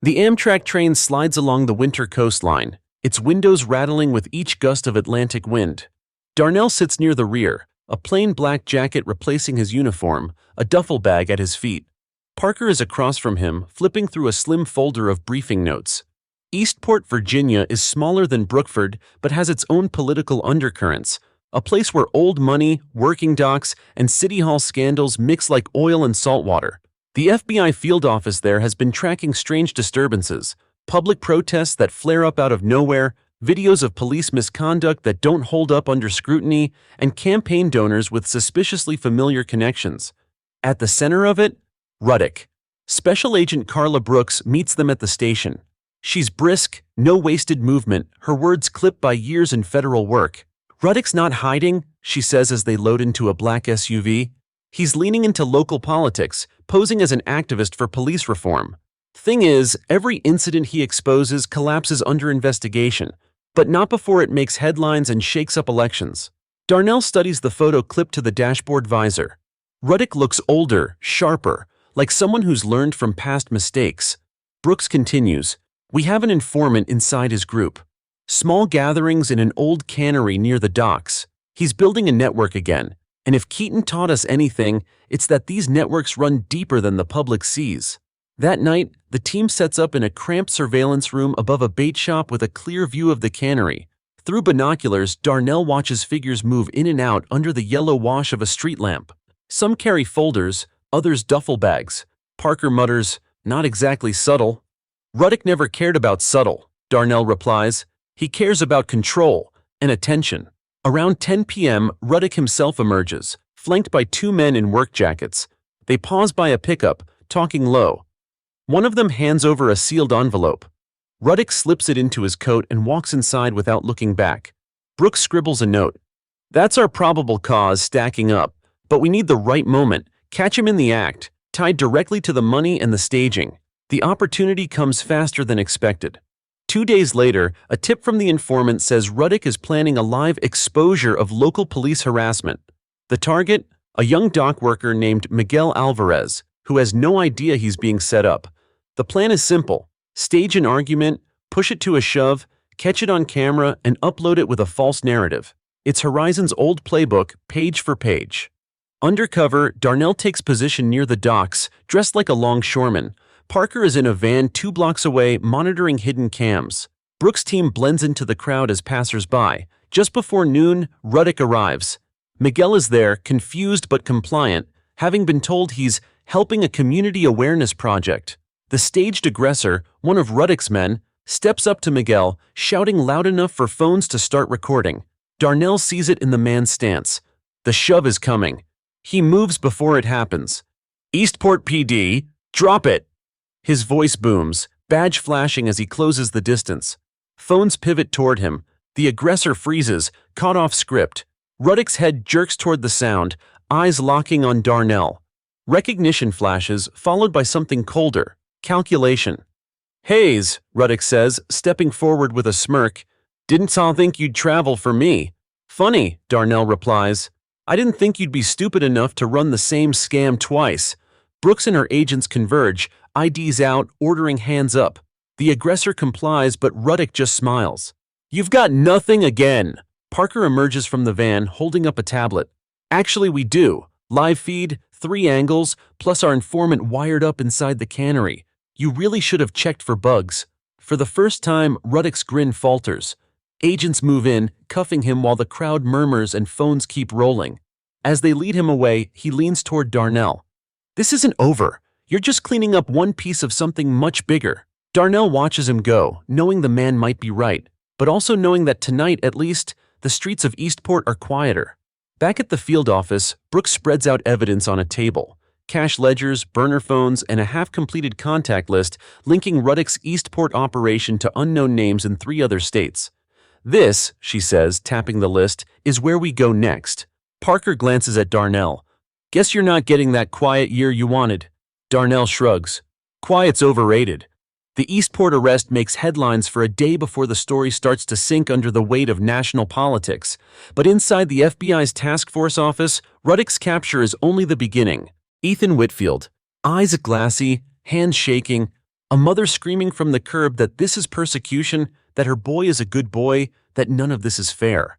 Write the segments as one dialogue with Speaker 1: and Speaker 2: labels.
Speaker 1: The Amtrak train slides along the winter coastline, its windows rattling with each gust of Atlantic wind. Darnell sits near the rear, a plain black jacket replacing his uniform, a duffel bag at his feet. Parker is across from him, flipping through a slim folder of briefing notes. Eastport, Virginia is smaller than Brookford, but has its own political undercurrents, a place where old money, working docks, and city hall scandals mix like oil and salt water. The FBI field office there has been tracking strange disturbances, public protests that flare up out of nowhere, videos of police misconduct that don't hold up under scrutiny, and campaign donors with suspiciously familiar connections. At the center of it, Ruddick. Special Agent Carla Brooks meets them at the station. She's brisk, no wasted movement, her words clipped by years in federal work. Ruddick's not hiding, she says as they load into a black SUV. He's leaning into local politics, posing as an activist for police reform. Thing is, every incident he exposes collapses under investigation, but not before it makes headlines and shakes up elections. Darnell studies the photo clipped to the dashboard visor. Ruddick looks older, sharper, like someone who's learned from past mistakes. Brooks continues, "We have an informant inside his group. Small gatherings in an old cannery near the docks. He's building a network again, and if Keaton taught us anything, it's that these networks run deeper than the public sees." That night, the team sets up in a cramped surveillance room above a bait shop with a clear view of the cannery. Through binoculars, Darnell watches figures move in and out under the yellow wash of a street lamp. Some carry folders, others duffel bags. Parker mutters, "Not exactly subtle." "Ruddick never cared about subtle," Darnell replies. "He cares about control and attention." Around 10 p.m., Ruddick himself emerges, flanked by two men in work jackets. They pause by a pickup, talking low. One of them hands over a sealed envelope. Ruddick slips it into his coat and walks inside without looking back. Brooks scribbles a note. "That's our probable cause stacking up, but we need the right moment. Catch him in the act, tied directly to the money and the staging." The opportunity comes faster than expected. 2 days later, a tip from the informant says Ruddick is planning a live exposure of local police harassment. The target? A young dock worker named Miguel Alvarez, who has no idea he's being set up. The plan is simple. Stage an argument, push it to a shove, catch it on camera, and upload it with a false narrative. It's Horizon's old playbook, page for page. Undercover, Darnell takes position near the docks, dressed like a longshoreman. Parker is in a van 2 blocks away, monitoring hidden cams. Brooks' team blends into the crowd as passers-by. Just before noon, Ruddick arrives. Miguel is there, confused but compliant, having been told he's helping a community awareness project. The staged aggressor, one of Ruddick's men, steps up to Miguel, shouting loud enough for phones to start recording. Darnell sees it in the man's stance. The shove is coming. He moves before it happens. "Eastport PD, drop it!" His voice booms, badge flashing as he closes the distance. Phones pivot toward him. The aggressor freezes, caught off script. Ruddick's head jerks toward the sound, eyes locking on Darnell. Recognition flashes, followed by something colder. Calculation. "Hayes," Ruddick says, stepping forward with a smirk. "Didn't think you'd travel for me." "Funny," Darnell replies. "I didn't think you'd be stupid enough to run the same scam twice." Brooks and her agents converge, IDs out, ordering hands up. The aggressor complies, but Ruddick just smiles. "You've got nothing again." Parker emerges from the van, holding up a tablet. "Actually, we do. Live feed, 3 angles, plus our informant wired up inside the cannery. You really should have checked for bugs." For the first time, Ruddick's grin falters. Agents move in, cuffing him while the crowd murmurs and phones keep rolling. As they lead him away, he leans toward Darnell. "This isn't over. You're just cleaning up one piece of something much bigger." Darnell watches him go, knowing the man might be right, but also knowing that tonight, at least, the streets of Eastport are quieter. Back at the field office, Brooks spreads out evidence on a table. Cash ledgers, burner phones, and a half-completed contact list linking Ruddick's Eastport operation to unknown names in 3 other states. "This," she says, tapping the list, "is where we go next." Parker glances at Darnell. "Guess you're not getting that quiet year you wanted." Darnell shrugs. "Quiet's overrated." The Eastport arrest makes headlines for a day before the story starts to sink under the weight of national politics. But inside the FBI's task force office, Ruddick's capture is only the beginning. Ethan Whitfield, eyes glassy, hands shaking. A mother screaming from the curb that this is persecution, that her boy is a good boy, that none of this is fair.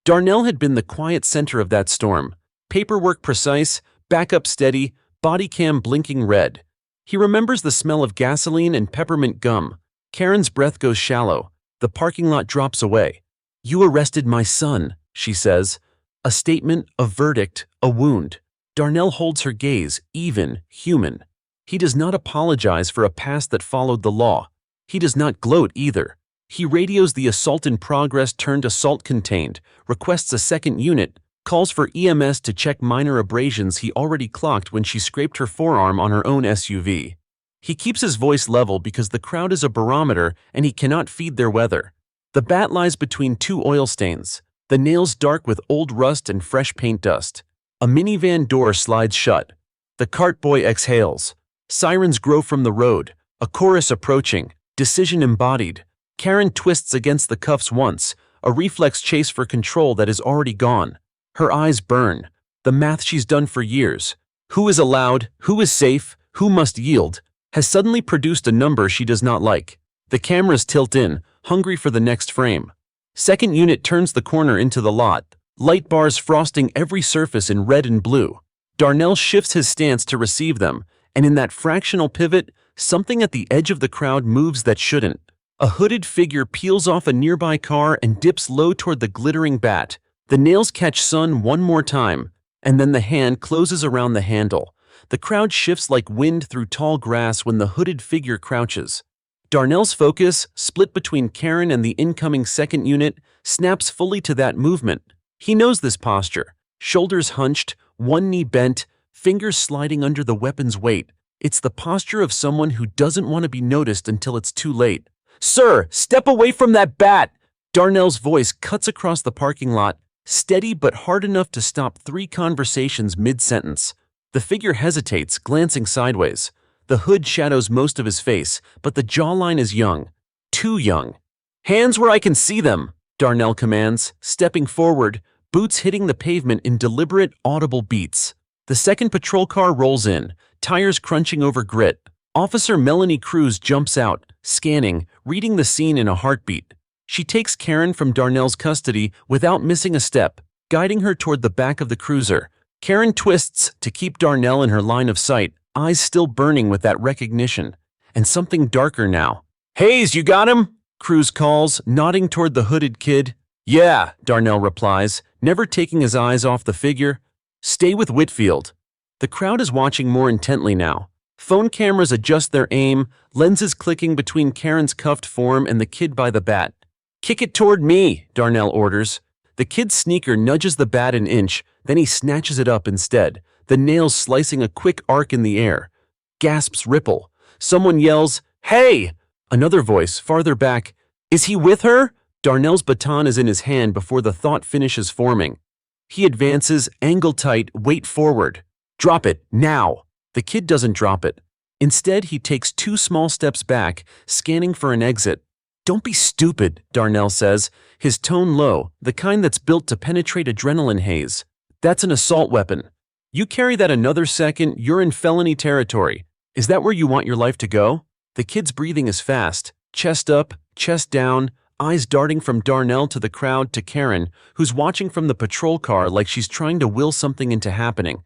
Speaker 1: Darnell had been the quiet center of that storm. Paperwork precise, backup steady, body cam blinking red. He remembers the smell of gasoline and peppermint gum. Karen's breath goes shallow. The parking lot drops away. "You arrested my son," she says. A statement, a verdict, a wound. Darnell holds her gaze, even, human. He does not apologize for a past that followed the law. He does not gloat either. He radios the assault in progress turned assault contained, requests a second unit, calls for EMS to check minor abrasions he already clocked when she scraped her forearm on her own SUV. He keeps his voice level because the crowd is a barometer and he cannot feed their weather. The bat lies between two oil stains, the nails dark with old rust and fresh paint dust. A minivan door slides shut. The cart boy exhales. Sirens grow from the road, a chorus approaching, decision embodied. Karen twists against the cuffs once, a reflex chase for control that is already gone. Her eyes burn. The math she's done for years. Who is allowed, who is safe, who must yield, has suddenly produced a number she does not like. The cameras tilt in, hungry for the next frame. Second unit turns the corner into the lot, light bars frosting every surface in red and blue. Darnell shifts his stance to receive them, and in that fractional pivot, something at the edge of the crowd moves that shouldn't. A hooded figure peels off a nearby car and dips low toward the glittering bat. The nails catch sun one more time, and then the hand closes around the handle. The crowd shifts like wind through tall grass when the hooded figure crouches. Darnell's focus, split between Karen and the incoming second unit, snaps fully to that movement. He knows this posture. Shoulders hunched, one knee bent, fingers sliding under the weapon's weight. It's the posture of someone who doesn't want to be noticed until it's too late. "Sir, step away from that bat!" Darnell's voice cuts across the parking lot, steady but hard enough to stop 3 conversations mid-sentence. The figure hesitates, glancing sideways. The hood shadows most of his face, but the jawline is young. Too young. "Hands where I can see them," Darnell commands, stepping forward, boots hitting the pavement in deliberate, audible beats. The second patrol car rolls in, tires crunching over grit. Officer Melanie Cruz jumps out, scanning, reading the scene in a heartbeat. She takes Karen from Darnell's custody without missing a step, guiding her toward the back of the cruiser. Karen twists to keep Darnell in her line of sight, eyes still burning with that recognition. And something darker now. "Hayes, you got him?" Cruz calls, nodding toward the hooded kid. "Yeah," Darnell replies, never taking his eyes off the figure. "Stay with Whitfield." The crowd is watching more intently now. Phone cameras adjust their aim, lenses clicking between Karen's cuffed form and the kid by the bat. "Kick it toward me," Darnell orders. The kid's sneaker nudges the bat an inch, then he snatches it up instead, the nails slicing a quick arc in the air. Gasps ripple. Someone yells, "Hey!" Another voice, farther back, "Is he with her?" Darnell's baton is in his hand before the thought finishes forming. He advances, angle tight, weight forward. "Drop it, now!" The kid doesn't drop it. Instead, he takes 2 small steps back, scanning for an exit. "Don't be stupid," Darnell says, his tone low, the kind that's built to penetrate adrenaline haze. "That's an assault weapon. You carry that another second, you're in felony territory. Is that where you want your life to go?" The kid's breathing is fast, chest up, chest down, eyes darting from Darnell to the crowd to Karen, who's watching from the patrol car like she's trying to will something into happening.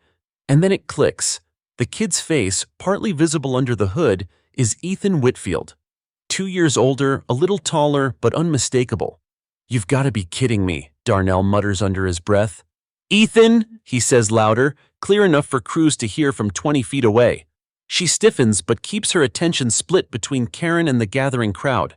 Speaker 1: And then it clicks. The kid's face, partly visible under the hood, is Ethan Whitfield. 2 years older, a little taller, but unmistakable. "You've got to be kidding me," Darnell mutters under his breath. "Ethan," he says louder, clear enough for Cruz to hear from 20 feet away. She stiffens but keeps her attention split between Karen and the gathering crowd.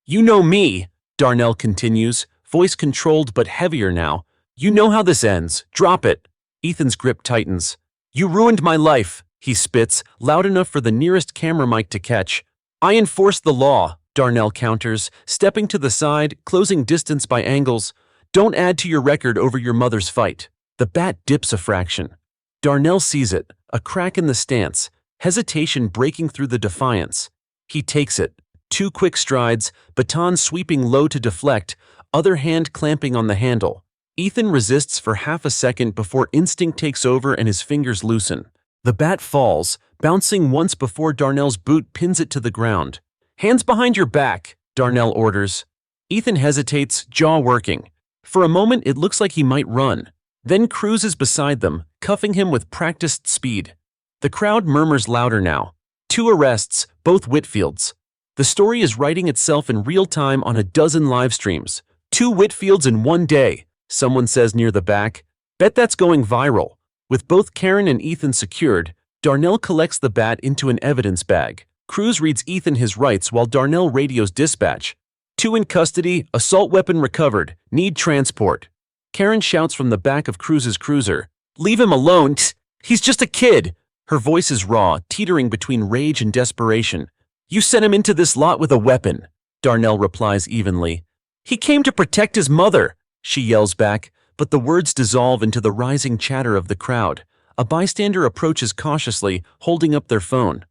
Speaker 1: "You know me," Darnell continues, voice controlled but heavier now. "You know how this ends. Drop it." Ethan's grip tightens. "You ruined my life," he spits, loud enough for the nearest camera mic to catch. "I enforce the law," Darnell counters, stepping to the side, closing distance by angles. "Don't add to your record over your mother's fight." The bat dips a fraction. Darnell sees it, a crack in the stance, hesitation breaking through the defiance. He takes it. 2 quick strides, baton sweeping low to deflect, other hand clamping on the handle. Ethan resists for half a second before instinct takes over and his fingers loosen. The bat falls, bouncing once before Darnell's boot pins it to the ground. "Hands behind your back," Darnell orders. Ethan hesitates, jaw working. For a moment, it looks like he might run. Then Cruz is beside them, cuffing him with practiced speed. The crowd murmurs louder now. 2 arrests, both Whitfields. The story is writing itself in real time on a dozen live streams. 2 Whitfields in one day, someone says near the back. Bet that's going viral. With both Karen and Ethan secured, Darnell collects the bat into an evidence bag. Cruz reads Ethan his rights while Darnell radios dispatch. 2 in custody, assault weapon recovered, need transport. Karen shouts from the back of Cruz's cruiser. "Leave him alone, he's just a kid." Her voice is raw, teetering between rage and desperation. "You sent him into this lot with a weapon," Darnell replies evenly. "He came to protect his mother," she yells back, but the words dissolve into the rising chatter of the crowd. A bystander approaches cautiously, holding up their phone.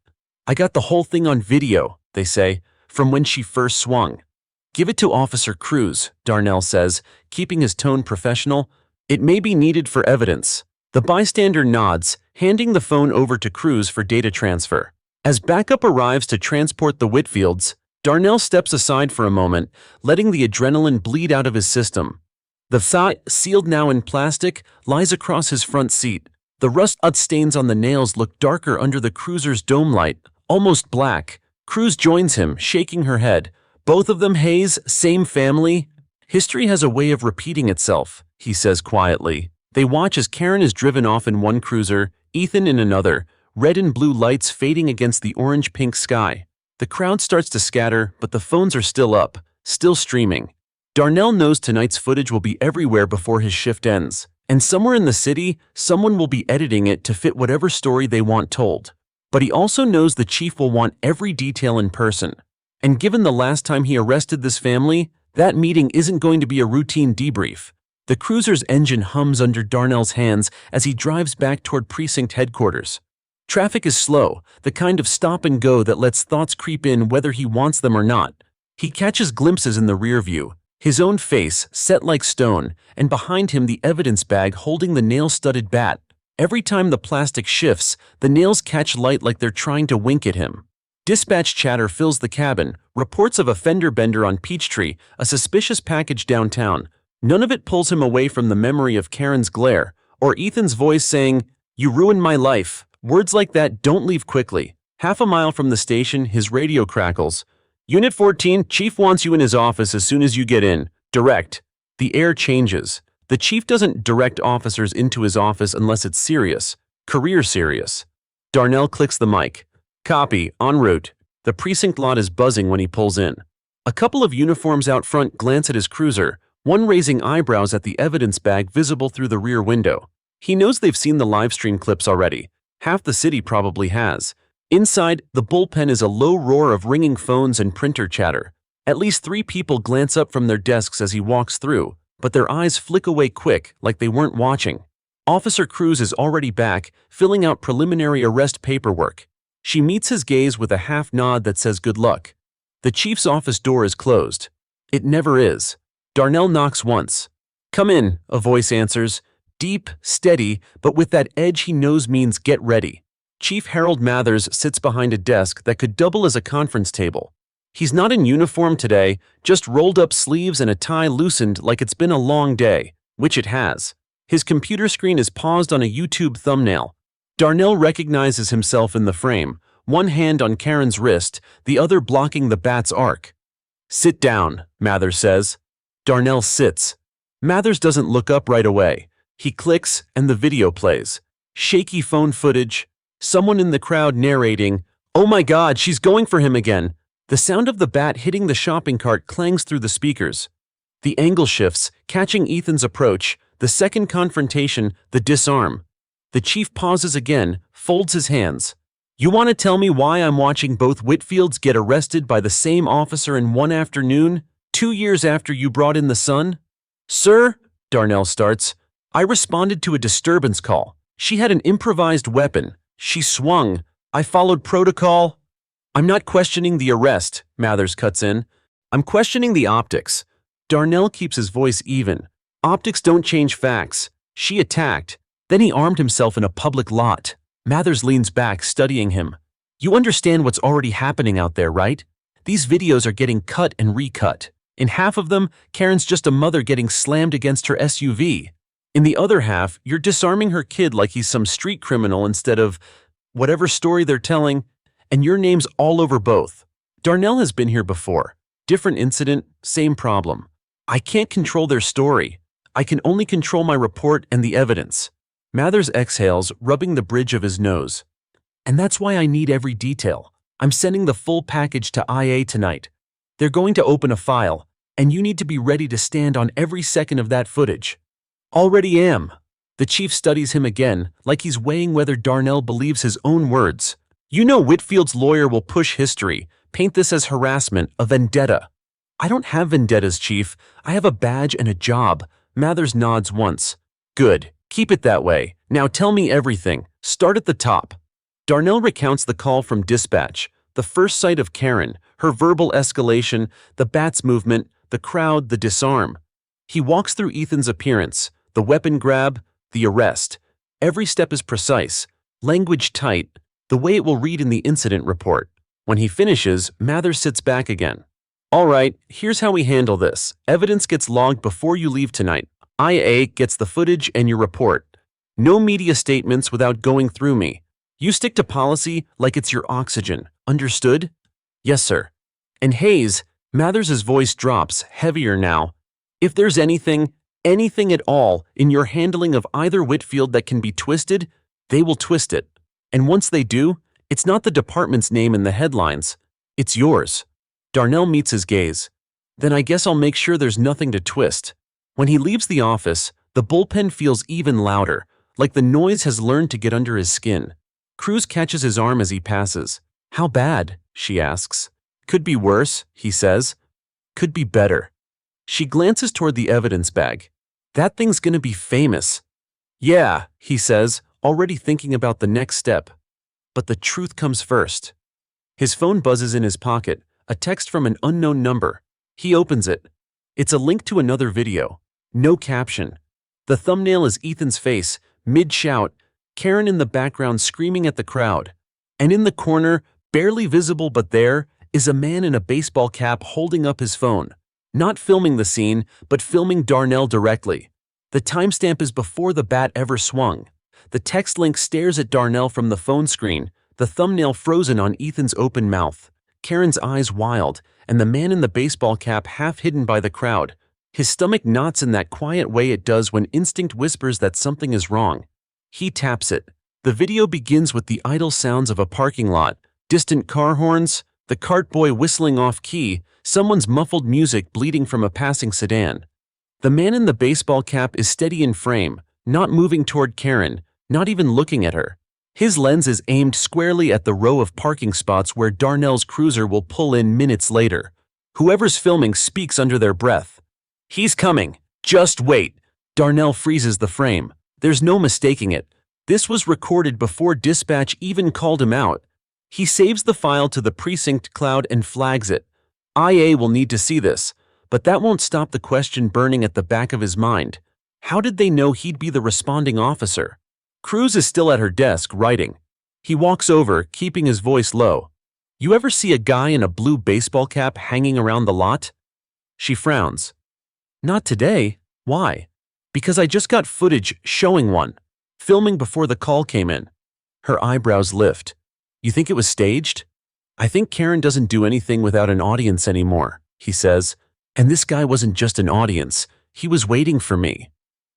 Speaker 1: "I got the whole thing on video," they say, "from when she first swung." "Give it to Officer Cruz," Darnell says, keeping his tone professional. "It may be needed for evidence." The bystander nods, handing the phone over to Cruz for data transfer. As backup arrives to transport the Whitfields, Darnell steps aside for a moment, letting the adrenaline bleed out of his system. The thought, sealed now in plastic, lies across his front seat. The rust stains on the nails look darker under the cruiser's dome light, almost black. Cruz joins him, shaking her head. "Both of them Hayes, same family?" "History has a way of repeating itself," he says quietly. They watch as Karen is driven off in one cruiser, Ethan in another, red and blue lights fading against the orange-pink sky. The crowd starts to scatter, but the phones are still up, still streaming. Darnell knows tonight's footage will be everywhere before his shift ends, and somewhere in the city, someone will be editing it to fit whatever story they want told. But he also knows the chief will want every detail in person. And given the last time he arrested this family, that meeting isn't going to be a routine debrief. The cruiser's engine hums under Darnell's hands as he drives back toward precinct headquarters. Traffic is slow, the kind of stop and go that lets thoughts creep in whether he wants them or not. He catches glimpses in the rear view, his own face set like stone, and behind him the evidence bag holding the nail-studded bat. Every time the plastic shifts, the nails catch light like they're trying to wink at him. Dispatch chatter fills the cabin, reports of a fender bender on Peachtree, a suspicious package downtown. None of it pulls him away from the memory of Karen's glare, or Ethan's voice saying, "You ruined my life." Words like that don't leave quickly. Half a mile from the station, his radio crackles. "Unit 14, Chief wants you in his office as soon as you get in. Direct." The air changes. The chief doesn't direct officers into his office unless it's serious, career serious. Darnell clicks the mic. "Copy, en route." The precinct lot is buzzing when he pulls in. A couple of uniforms out front glance at his cruiser, one raising eyebrows at the evidence bag visible through the rear window. He knows they've seen the livestream clips already. Half the city probably has. Inside, the bullpen is a low roar of ringing phones and printer chatter. At least 3 people glance up from their desks as he walks through, but their eyes flick away quick, like they weren't watching. Officer Cruz is already back, filling out preliminary arrest paperwork. She meets his gaze with a half nod that says good luck. The chief's office door is closed. It never is. Darnell knocks once. "Come in," a voice answers. Deep, steady, but with that edge he knows means get ready. Chief Harold Mathers sits behind a desk that could double as a conference table. He's not in uniform today, just rolled up sleeves and a tie loosened like it's been a long day, which it has. His computer screen is paused on a YouTube thumbnail. Darnell recognizes himself in the frame, one hand on Karen's wrist, the other blocking the bat's arc. "Sit down," Mathers says. Darnell sits. Mathers doesn't look up right away. He clicks, and the video plays. Shaky phone footage. Someone in the crowd narrating, "Oh my God, she's going for him again." The sound of the bat hitting the shopping cart clangs through the speakers. The angle shifts, catching Ethan's approach, the second confrontation, the disarm. The chief pauses again, folds his hands. "You want to tell me why I'm watching both Whitfields get arrested by the same officer in one afternoon, 2 years after you brought in the son?" "Sir," Darnell starts, "I responded to a disturbance call. She had an improvised weapon. She swung. I followed protocol." "I'm not questioning the arrest," Mathers cuts in. "I'm questioning the optics." Darnell keeps his voice even. "Optics don't change facts. She attacked. Then he armed himself in a public lot." Mathers leans back, studying him. You understand what's already happening out there, right? These videos are getting cut and recut. In half of them, Karen's just a mother getting slammed against her SUV. In the other half, you're disarming her kid like he's some street criminal instead of whatever story they're telling, and your name's all over both. Darnell has been here before. Different incident, same problem. I can't control their story. I can only control my report and the evidence. Mathers exhales, rubbing the bridge of his nose. And that's why I need every detail. I'm sending the full package to IA tonight. They're going to open a file, and you need to be ready to stand on every second of that footage. Already am. The chief studies him again, like he's weighing whether Darnell believes his own words. You know Whitfield's lawyer will push history, paint this as harassment, a vendetta. I don't have vendettas, Chief. I have a badge and a job. Mathers nods once. Good. Keep it that way. Now tell me everything. Start at the top. Darnell recounts the call from dispatch, the first sight of Karen, her verbal escalation, the bats movement, the crowd, the disarm. He walks through Ethan's appearance, the weapon grab, the arrest. Every step is precise, language tight, the way it will read in the incident report. When he finishes, Mathers sits back again. All right, here's how we handle this. Evidence gets logged before you leave tonight. IA gets the footage and your report. No media statements without going through me. You stick to policy like it's your oxygen. Understood? Yes, sir. And Hayes, Mathers' voice drops, heavier now. If there's anything at all, in your handling of either Whitfield that can be twisted, they will twist it. And once they do, it's not the department's name in the headlines. It's yours. Darnell meets his gaze. Then I guess I'll make sure there's nothing to twist. When he leaves the office, the bullpen feels even louder, like the noise has learned to get under his skin. Cruz catches his arm as he passes. How bad? She asks. Could be worse, he says. Could be better. She glances toward the evidence bag. That thing's gonna be famous. Yeah, he says, already thinking about the next step. But the truth comes first. His phone buzzes in his pocket, a text from an unknown number. He opens it. It's a link to another video. No caption. The thumbnail is Ethan's face, mid-shout, Karen in the background screaming at the crowd. And in the corner, barely visible but there, is a man in a baseball cap holding up his phone. Not filming the scene, but filming Darnell directly. The timestamp is before the bat ever swung. The text link stares at Darnell from the phone screen, the thumbnail frozen on Ethan's open mouth, Karen's eyes wild, and the man in the baseball cap half hidden by the crowd. His stomach knots in that quiet way it does when instinct whispers that something is wrong. He taps it. The video begins with the idle sounds of a parking lot, distant car horns, the cart boy whistling off-key, someone's muffled music bleeding from a passing sedan. The man in the baseball cap is steady in frame, not moving toward Karen, not even looking at her. His lens is aimed squarely at the row of parking spots where Darnell's cruiser will pull in minutes later. Whoever's filming speaks under their breath. He's coming. Just wait. Darnell freezes the frame. There's no mistaking it. This was recorded before dispatch even called him out. He saves the file to the precinct cloud and flags it. IA will need to see this, but that won't stop the question burning at the back of his mind. How did they know he'd be the responding officer? Cruz is still at her desk, writing. He walks over, keeping his voice low. You ever see a guy in a blue baseball cap hanging around the lot? She frowns. Not today. Why? Because I just got footage showing one, filming before the call came in. Her eyebrows lift. You think it was staged? I think Karen doesn't do anything without an audience anymore, he says. And this guy wasn't just an audience. He was waiting for me.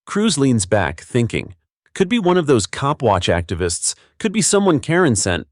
Speaker 1: Cruz leans back, thinking. Could be one of those cop watch activists. Could be someone Karen sent.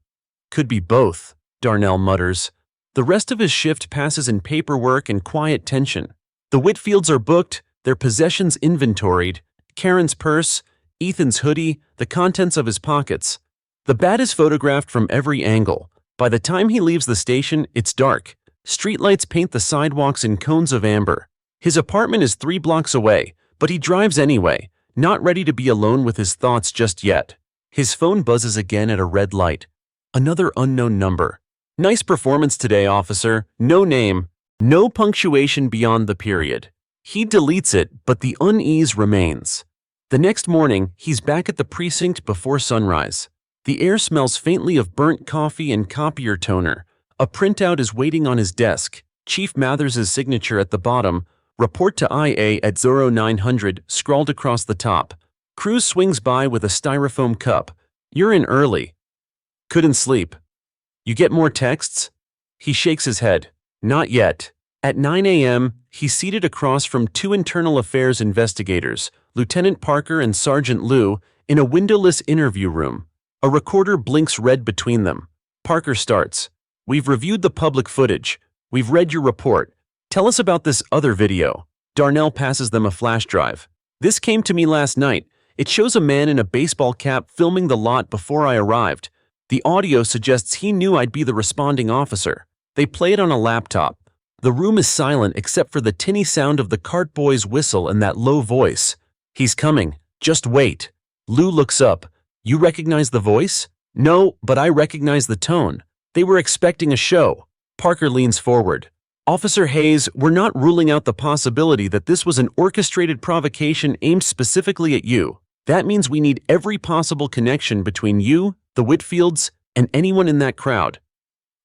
Speaker 1: Could be both, Darnell mutters. The rest of his shift passes in paperwork and quiet tension. The Whitfields are booked, their possessions inventoried, Karen's purse, Ethan's hoodie, the contents of his pockets. The bat is photographed from every angle. By the time he leaves the station, it's dark. Streetlights paint the sidewalks in cones of amber. His apartment is 3 blocks away, but he drives anyway, not ready to be alone with his thoughts just yet. His phone buzzes again at a red light. Another unknown number. Nice performance today, officer. No name. No punctuation beyond the period. He deletes it, but the unease remains. The next morning, he's back at the precinct before sunrise. The air smells faintly of burnt coffee and copier toner. A printout is waiting on his desk. Chief Mathers's signature at the bottom. Report to IA at 0900 scrawled across the top. Cruz swings by with a styrofoam cup. You're in early. Couldn't sleep. You get more texts? He shakes his head. Not yet. At 9 a.m., he's seated across from two internal affairs investigators, Lieutenant Parker and Sergeant Lou, in a windowless interview room. A recorder blinks red between them. Parker starts. We've reviewed the public footage. We've read your report. Tell us about this other video. Darnell passes them a flash drive. This came to me last night. It shows a man in a baseball cap filming the lot before I arrived. The audio suggests he knew I'd be the responding officer. They play it on a laptop. The room is silent except for the tinny sound of the cart boy's whistle and that low voice. He's coming. Just wait. Lou looks up. You recognize the voice? No, but I recognize the tone. They were expecting a show. Parker leans forward. Officer Hayes, we're not ruling out the possibility that this was an orchestrated provocation aimed specifically at you. That means we need every possible connection between you, the Whitfields, and anyone in that crowd.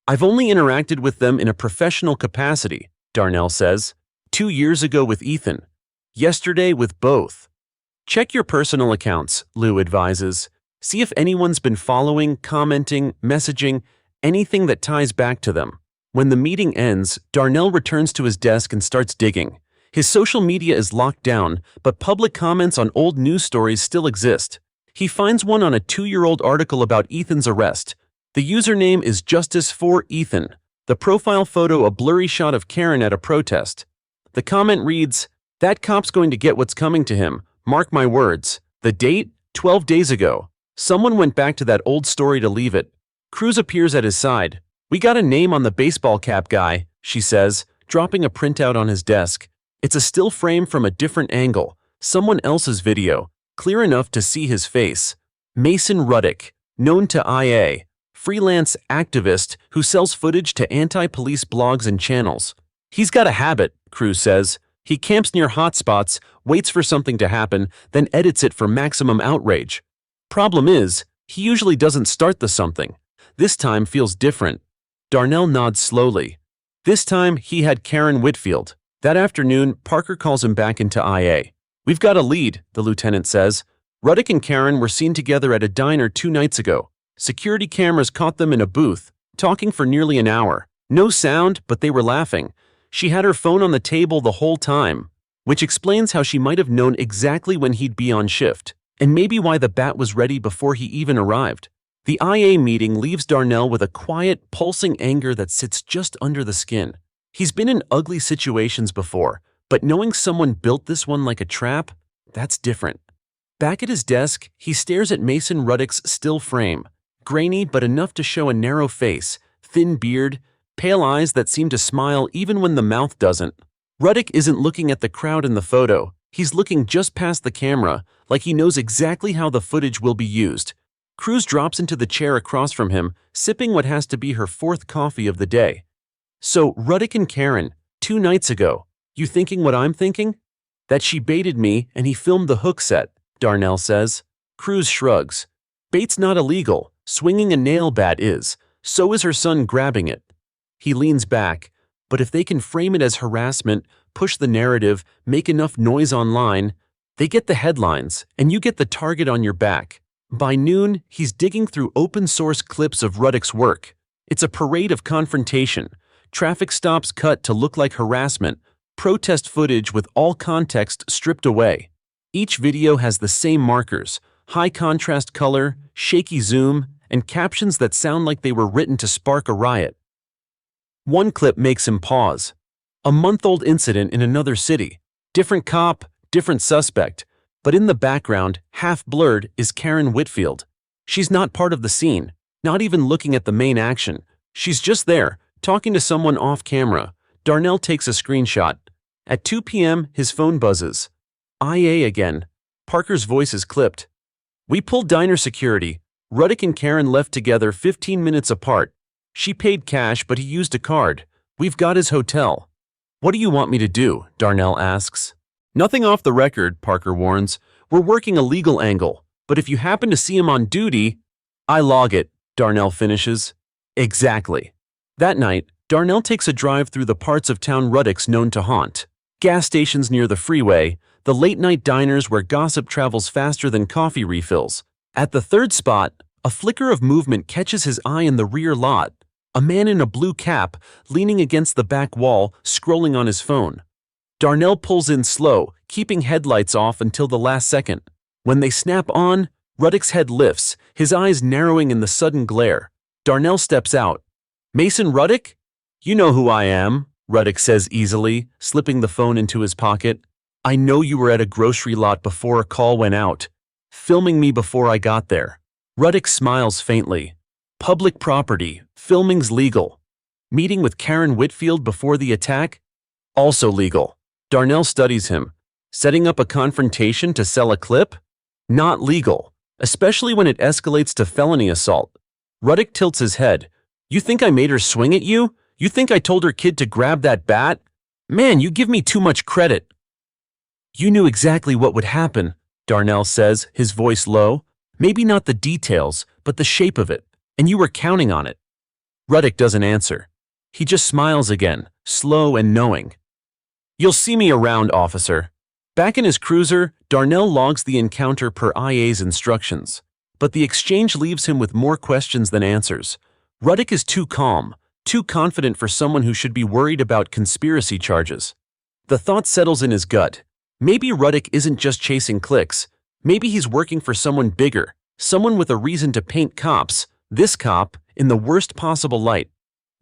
Speaker 1: I've only interacted with them in a professional capacity, Darnell says. 2 years ago with Ethan. Yesterday with both. Check your personal accounts, Lou advises. See if anyone's been following, commenting, messaging, anything that ties back to them. When the meeting ends, Darnell returns to his desk and starts digging. His social media is locked down, but public comments on old news stories still exist. He finds one on a 2-year-old article about Ethan's arrest. The username is Justice for Ethan. The profile photo a blurry shot of Karen at a protest. The comment reads, that cop's going to get what's coming to him. Mark my words. The date? 12 days ago. Someone went back to that old story to leave it. Cruz appears at his side. We got a name on the baseball cap guy, she says, dropping a printout on his desk. It's a still frame from a different angle. Someone else's video, clear enough to see his face. Mason Ruddick, known to IA. Freelance activist who sells footage to anti-police blogs and channels. He's got a habit, Cruz says. He camps near hotspots, waits for something to happen, then edits it for maximum outrage. Problem is, he usually doesn't start the something. This time feels different. Darnell nods slowly. This time, he had Karen Whitfield. That afternoon, Parker calls him back into IA. We've got a lead, the lieutenant says. Ruddick and Karen were seen together at a diner 2 nights ago. Security cameras caught them in a booth, talking for nearly an hour. No sound, but they were laughing. She had her phone on the table the whole time, which explains how she might have known exactly when he'd be on shift, and maybe why the bat was ready before he even arrived. The IA meeting leaves Darnell with a quiet, pulsing anger that sits just under the skin. He's been in ugly situations before, but knowing someone built this one like a trap, that's different. Back at his desk, he stares at Mason Ruddick's still frame. Grainy but enough to show a narrow face, thin beard, pale eyes that seem to smile even when the mouth doesn't. Ruddick isn't looking at the crowd in the photo. He's looking just past the camera, like he knows exactly how the footage will be used. Cruz drops into the chair across from him, sipping what has to be her 4th coffee of the day. So, Ruddick and Karen, 2 nights ago, you thinking what I'm thinking? That she baited me and he filmed the hook set, Darnell says. Cruz shrugs. Bait's not illegal. Swinging a nail bat is. So is her son grabbing it. He leans back. But if they can frame it as harassment, push the narrative, make enough noise online, they get the headlines, and you get the target on your back. By noon, he's digging through open-source clips of Ruddick's work. It's a parade of confrontation. Traffic stops cut to look like harassment. Protest footage with all context stripped away. Each video has the same markers. High contrast color, shaky zoom, and captions that sound like they were written to spark a riot. One clip makes him pause. A month-old incident in another city. Different cop, different suspect. But in the background, half blurred, is Karen Whitfield. She's not part of the scene, not even looking at the main action. She's just there, talking to someone off camera. Darnell takes a screenshot. At 2 p.m., his phone buzzes. IA again. Parker's voice is clipped. We pulled diner security. Ruddick and Karen left together 15 minutes apart. She paid cash, but he used a card. We've got his hotel. What do you want me to do? Darnell asks. Nothing off the record, Parker warns. We're working a legal angle, but if you happen to see him on duty… I log it, Darnell finishes. Exactly. That night, Darnell takes a drive through the parts of town Ruddick's known to haunt. Gas stations near the freeway, the late-night diners where gossip travels faster than coffee refills. At the third spot, a flicker of movement catches his eye in the rear lot. A man in a blue cap, leaning against the back wall, scrolling on his phone. Darnell pulls in slow, keeping headlights off until the last second. When they snap on, Ruddick's head lifts, his eyes narrowing in the sudden glare. Darnell steps out. Mason Ruddick? You know who I am, Ruddick says easily, slipping the phone into his pocket. I know you were at a grocery lot before a call went out, filming me before I got there. Ruddick smiles faintly. Public property, filming's legal. Meeting with Karen Whitfield before the attack? Also legal. Darnell studies him. Setting up a confrontation to sell a clip? Not legal, especially when it escalates to felony assault. Ruddick tilts his head. You think I made her swing at you? You think I told her kid to grab that bat? Man, you give me too much credit. You knew exactly what would happen, Darnell says, his voice low. Maybe not the details, but the shape of it. And you were counting on it. Ruddick doesn't answer. He just smiles again, slow and knowing. You'll see me around, officer. Back in his cruiser, Darnell logs the encounter per IA's instructions. But the exchange leaves him with more questions than answers. Ruddick is too calm, too confident for someone who should be worried about conspiracy charges. The thought settles in his gut. Maybe Ruddick isn't just chasing clicks. Maybe he's working for someone bigger, someone with a reason to paint cops, this cop, in the worst possible light.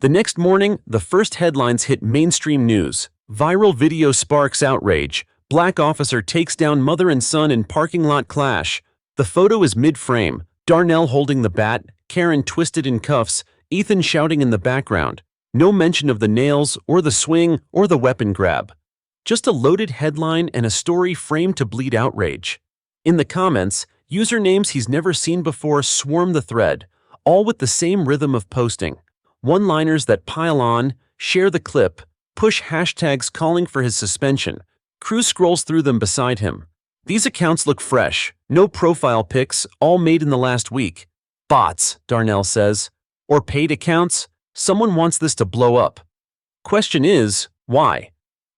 Speaker 1: The next morning, the first headlines hit mainstream news. Viral video sparks outrage. Black officer takes down mother and son in parking lot clash. The photo is mid-frame. Darnell holding the bat, Karen twisted in cuffs, Ethan shouting in the background. No mention of the nails, or the swing, or the weapon grab. Just a loaded headline and a story framed to bleed outrage. In the comments, usernames he's never seen before swarm the thread, all with the same rhythm of posting. One-liners that pile on, share the clip, push hashtags calling for his suspension. Cruz scrolls through them beside him. These accounts look fresh, no profile pics, all made in the last week. Bots, Darnell says. Or paid accounts? Someone wants this to blow up. Question is, why?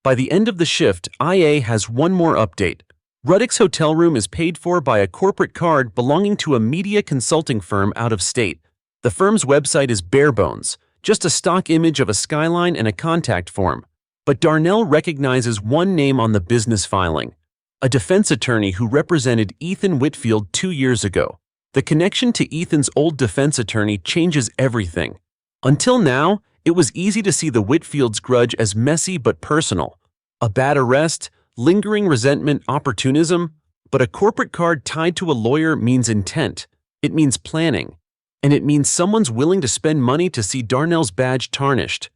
Speaker 1: By the end of the shift, IA has one more update. Ruddick's hotel room is paid for by a corporate card belonging to a media consulting firm out of state. The firm's website is bare bones, just a stock image of a skyline and a contact form. But Darnell recognizes one name on the business filing. A defense attorney who represented Ethan Whitfield 2 years ago. The connection to Ethan's old defense attorney changes everything. Until now, it was easy to see the Whitfield's grudge as messy but personal. A bad arrest, lingering resentment, opportunism. But a corporate card tied to a lawyer means intent. It means planning. And it means someone's willing to spend money to see Darnell's badge tarnished.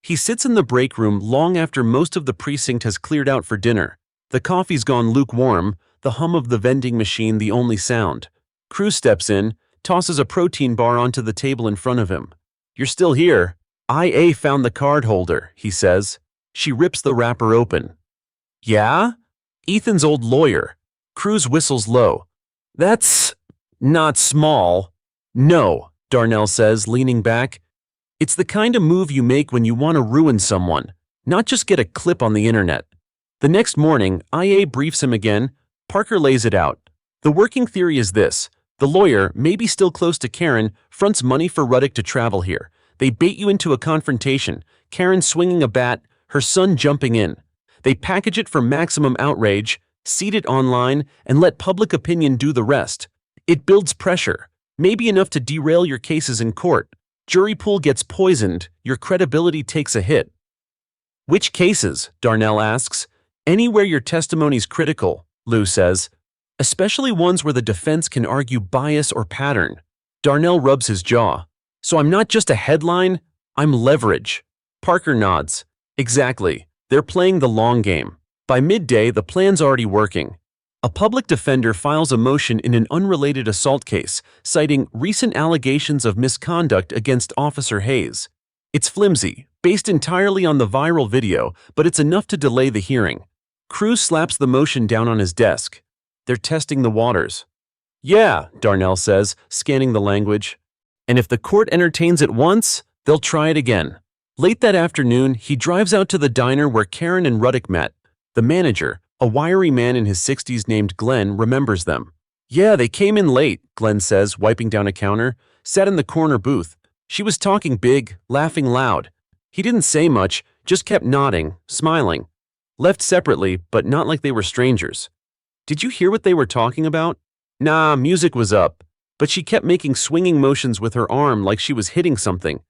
Speaker 1: He sits in the break room long after most of the precinct has cleared out for dinner. The coffee's gone lukewarm, the hum of the vending machine the only sound. Cruz steps in, tosses a protein bar onto the table in front of him. You're still here. IA found the card holder, he says. She rips the wrapper open. Yeah? Ethan's old lawyer. Cruz whistles low. That's not small. No, Darnell says, leaning back. It's the kind of move you make when you want to ruin someone, not just get a clip on the internet. The next morning, IA briefs him again. Parker lays it out. The working theory is this. The lawyer, maybe still close to Karen, fronts money for Ruddick to travel here. They bait you into a confrontation, Karen swinging a bat, her son jumping in. They package it for maximum outrage, seed it online, and let public opinion do the rest. It builds pressure, maybe enough to derail your cases in court. Jury pool gets poisoned, your credibility takes a hit. Which cases? Darnell asks. Anywhere your testimony's critical, Lou says. Especially ones where the defense can argue bias or pattern. Darnell rubs his jaw. So I'm not just a headline, I'm leverage. Parker nods. Exactly. They're playing the long game. By midday, the plan's already working. A public defender files a motion in an unrelated assault case, citing recent allegations of misconduct against Officer Hayes. It's flimsy, based entirely on the viral video, but it's enough to delay the hearing. Cruz slaps the motion down on his desk. They're testing the waters. Yeah, Darnell says, scanning the language. And if the court entertains it once, they'll try it again. Late that afternoon, he drives out to the diner where Karen and Ruddick met. The manager, a wiry man in his 60s named Glenn, remembers them. Yeah, they came in late, Glenn says, wiping down a counter. Sat in the corner booth. She was talking big, laughing loud. He didn't say much, just kept nodding, smiling. Left separately, but not like they were strangers. Did you hear what they were talking about? Nah, music was up, but she kept making swinging motions with her arm like she was hitting something.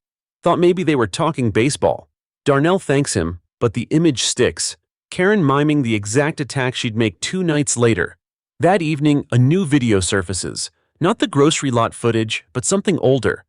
Speaker 1: Thought maybe they were talking baseball. Darnell thanks him, but the image sticks. Karen miming the exact attack she'd make 2 nights later. That evening, a new video surfaces. Not the grocery lot footage, but something older.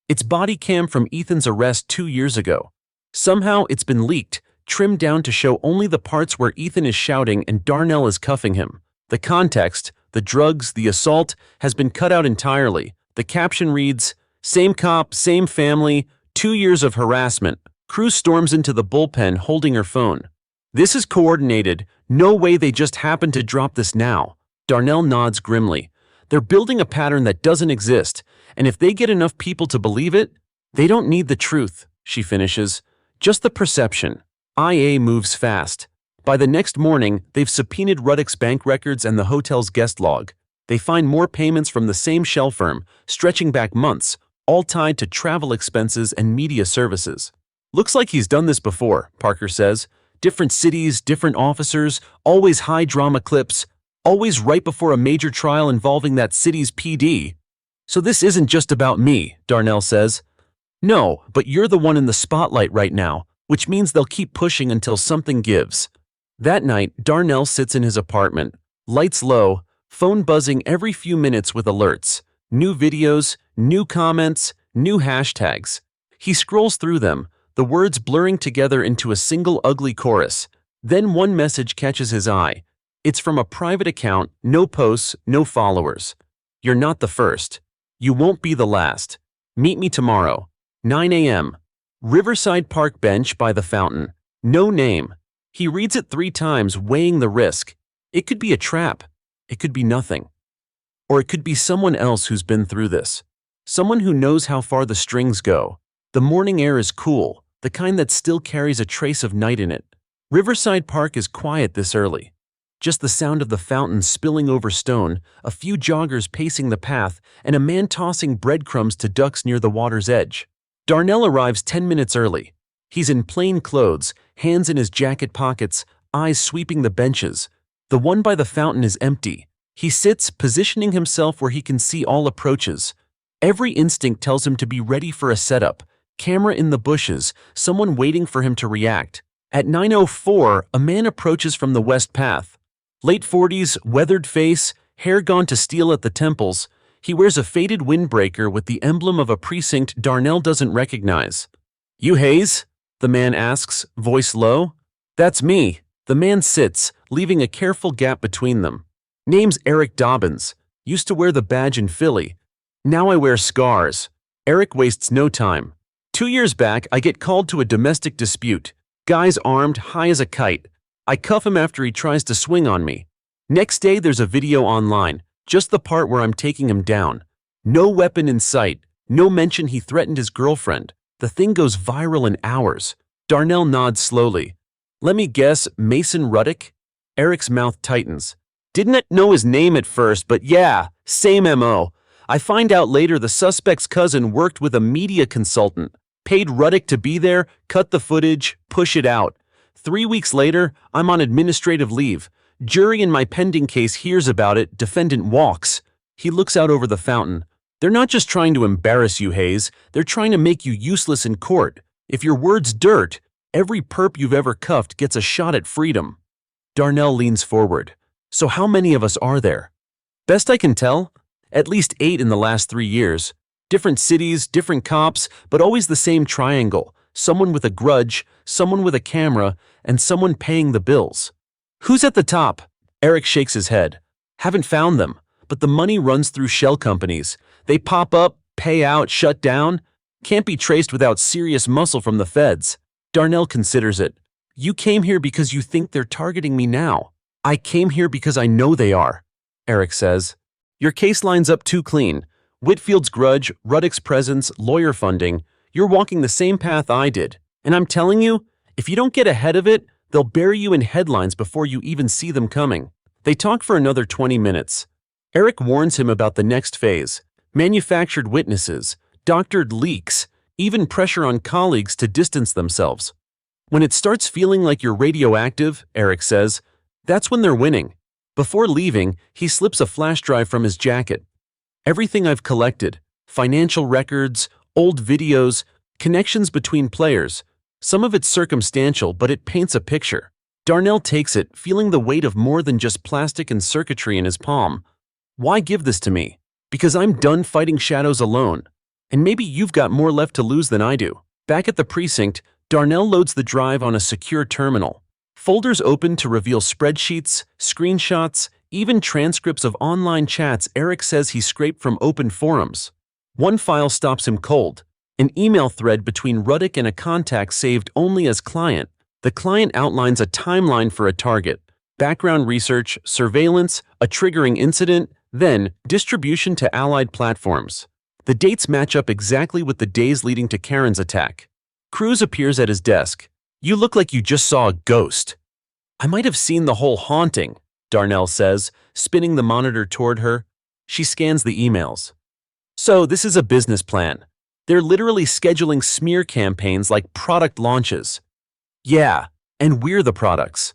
Speaker 1: It's body cam from Ethan's arrest 2 years ago. Somehow it's been leaked, trimmed down to show only the parts where Ethan is shouting and Darnell is cuffing him. The context, the drugs, the assault, has been cut out entirely. The caption reads, "Same cop, same family, 2 years of harassment." Cruz storms into the bullpen holding her phone. This is coordinated. No way they just happened to drop this now. Darnell nods grimly. They're building a pattern that doesn't exist, and if they get enough people to believe it, they don't need the truth, she finishes. Just the perception. IA moves fast. By the next morning, they've subpoenaed Ruddick's bank records and the hotel's guest log. They find more payments from the same shell firm, stretching back months, all tied to travel expenses and media services. Looks like he's done this before, Parker says. Different cities, different officers, always high-drama clips, always right before a major trial involving that city's PD. So this isn't just about me, Darnell says. No, but you're the one in the spotlight right now, which means they'll keep pushing until something gives. That night, Darnell sits in his apartment, lights low, phone buzzing every few minutes with alerts. New videos, new comments, new hashtags. He scrolls through them, the words blurring together into a single ugly chorus. Then one message catches his eye. It's from a private account, no posts, no followers. You're not the first. You won't be the last. Meet me tomorrow, 9 a.m. Riverside Park bench by the fountain. No name. He reads it 3 times, weighing the risk. It could be a trap. It could be nothing. Or it could be someone else who's been through this. Someone who knows how far the strings go. The morning air is cool, the kind that still carries a trace of night in it. Riverside Park is quiet this early. Just the sound of the fountain spilling over stone, a few joggers pacing the path, and a man tossing breadcrumbs to ducks near the water's edge. Darnell arrives 10 minutes early. He's in plain clothes, hands in his jacket pockets, eyes sweeping the benches. The one by the fountain is empty. He sits, positioning himself where he can see all approaches. Every instinct tells him to be ready for a setup. Camera in the bushes, someone waiting for him to react. At 9:04, a man approaches from the west path. Late 40s, weathered face, hair gone to steel at the temples. He wears a faded windbreaker with the emblem of a precinct Darnell doesn't recognize. "You Hayes?" the man asks, voice low. "That's me." The man sits, leaving a careful gap between them. "Name's Eric Dobbins. Used to wear the badge in Philly. Now I wear scars." Eric wastes no time. 2 years back, I get called to a domestic dispute. Guy's armed, high as a kite. I cuff him after he tries to swing on me. Next day, there's a video online, just the part where I'm taking him down. No weapon in sight, no mention he threatened his girlfriend. The thing goes viral in hours. Darnell nods slowly. "Let me guess, Mason Ruddick?" Eric's mouth tightens. "Didn't know his name at first, but yeah, same MO. I find out later the suspect's cousin worked with a media consultant, paid Ruddick to be there, cut the footage, push it out. 3 weeks later, I'm on administrative leave. Jury in my pending case hears about it, defendant walks." He looks out over the fountain. "They're not just trying to embarrass you, Hayes. They're trying to make you useless in court. If your word's dirt, every perp you've ever cuffed gets a shot at freedom." Darnell leans forward. "So how many of us are there?" "Best I can tell, at least 8 in the last 3 years. Different cities, different cops, but always the same triangle. Someone with a grudge, someone with a camera, and someone paying the bills." "Who's at the top?" Eric shakes his head. "Haven't found them, but the money runs through shell companies. They pop up, pay out, shut down. Can't be traced without serious muscle from the feds." Darnell considers it. "You came here because you think they're targeting me now." "I came here because I know they are," Eric says. Your case lines up too clean. Whitfield's grudge, Ruddick's presence, lawyer funding. You're walking the same path I did. And I'm telling you, if you don't get ahead of it, they'll bury you in headlines before you even see them coming. They talk for another 20 minutes. Eric warns him about the next phase: manufactured witnesses, doctored leaks, even pressure on colleagues to distance themselves. When it starts feeling like you're radioactive, Eric says, that's when they're winning. Before leaving, he slips a flash drive from his jacket. Everything I've collected: financial records, old videos, connections between players. Some of it's circumstantial, but it paints a picture. Darnell takes it, feeling the weight of more than just plastic and circuitry in his palm. Why give this to me? Because I'm done fighting shadows alone. And maybe you've got more left to lose than I do. Back at the precinct, Darnell loads the drive on a secure terminal. Folders open to reveal spreadsheets, screenshots, even transcripts of online chats Eric says he scraped from open forums. One file stops him cold: an email thread between Ruddick and a contact saved only as client. The client outlines a timeline for a target: background research, surveillance, a triggering incident, then distribution to allied platforms. The dates match up exactly with the days leading to Karen's attack. Cruz appears at his desk. You look like you just saw a ghost. I might have seen the whole haunting, Darnell says, spinning the monitor toward her. She scans the emails. So this is a business plan. They're literally scheduling smear campaigns like product launches. Yeah, and we're the products.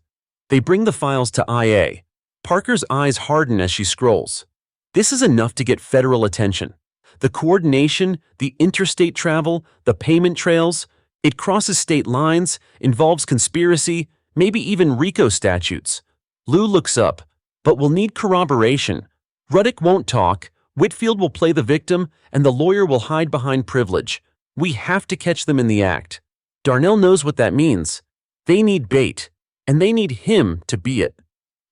Speaker 1: They bring the files to IA. Parker's eyes harden as she scrolls. This is enough to get federal attention. The coordination, the interstate travel, the payment trails. It crosses state lines, involves conspiracy, maybe even RICO statutes. Lou looks up, but we'll need corroboration. Ruddick won't talk, Whitfield will play the victim, and the lawyer will hide behind privilege. We have to catch them in the act. Darnell knows what that means. They need bait, and they need him to be it.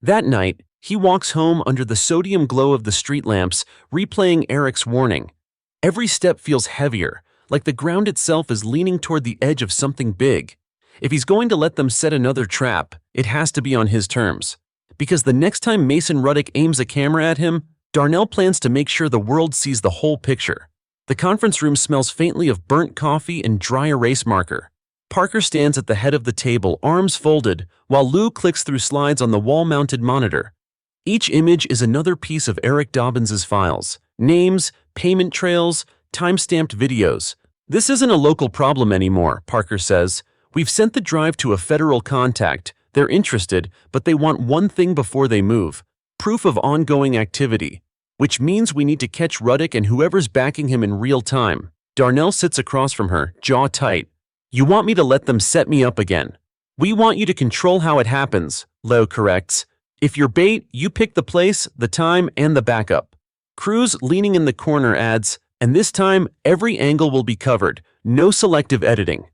Speaker 1: That night, he walks home under the sodium glow of the street lamps, replaying Eric's warning. Every step feels heavier, like the ground itself is leaning toward the edge of something big. If he's going to let them set another trap, it has to be on his terms. Because the next time Mason Ruddick aims a camera at him, Darnell plans to make sure the world sees the whole picture. The conference room smells faintly of burnt coffee and dry erase marker. Parker stands at the head of the table, arms folded, while Lou clicks through slides on the wall-mounted monitor. Each image is another piece of Eric Dobbins's files: names, payment trails, time-stamped videos. This isn't a local problem anymore, Parker says. We've sent the drive to a federal contact. They're interested, but they want one thing before they move: proof of ongoing activity. Which means we need to catch Ruddick and whoever's backing him in real time. Darnell sits across from her, jaw tight. You want me to let them set me up again? We want you to control how it happens, Leo corrects. If you're bait, you pick the place, the time, and the backup. Cruz, leaning in the corner, adds, and this time, every angle will be covered, no selective editing.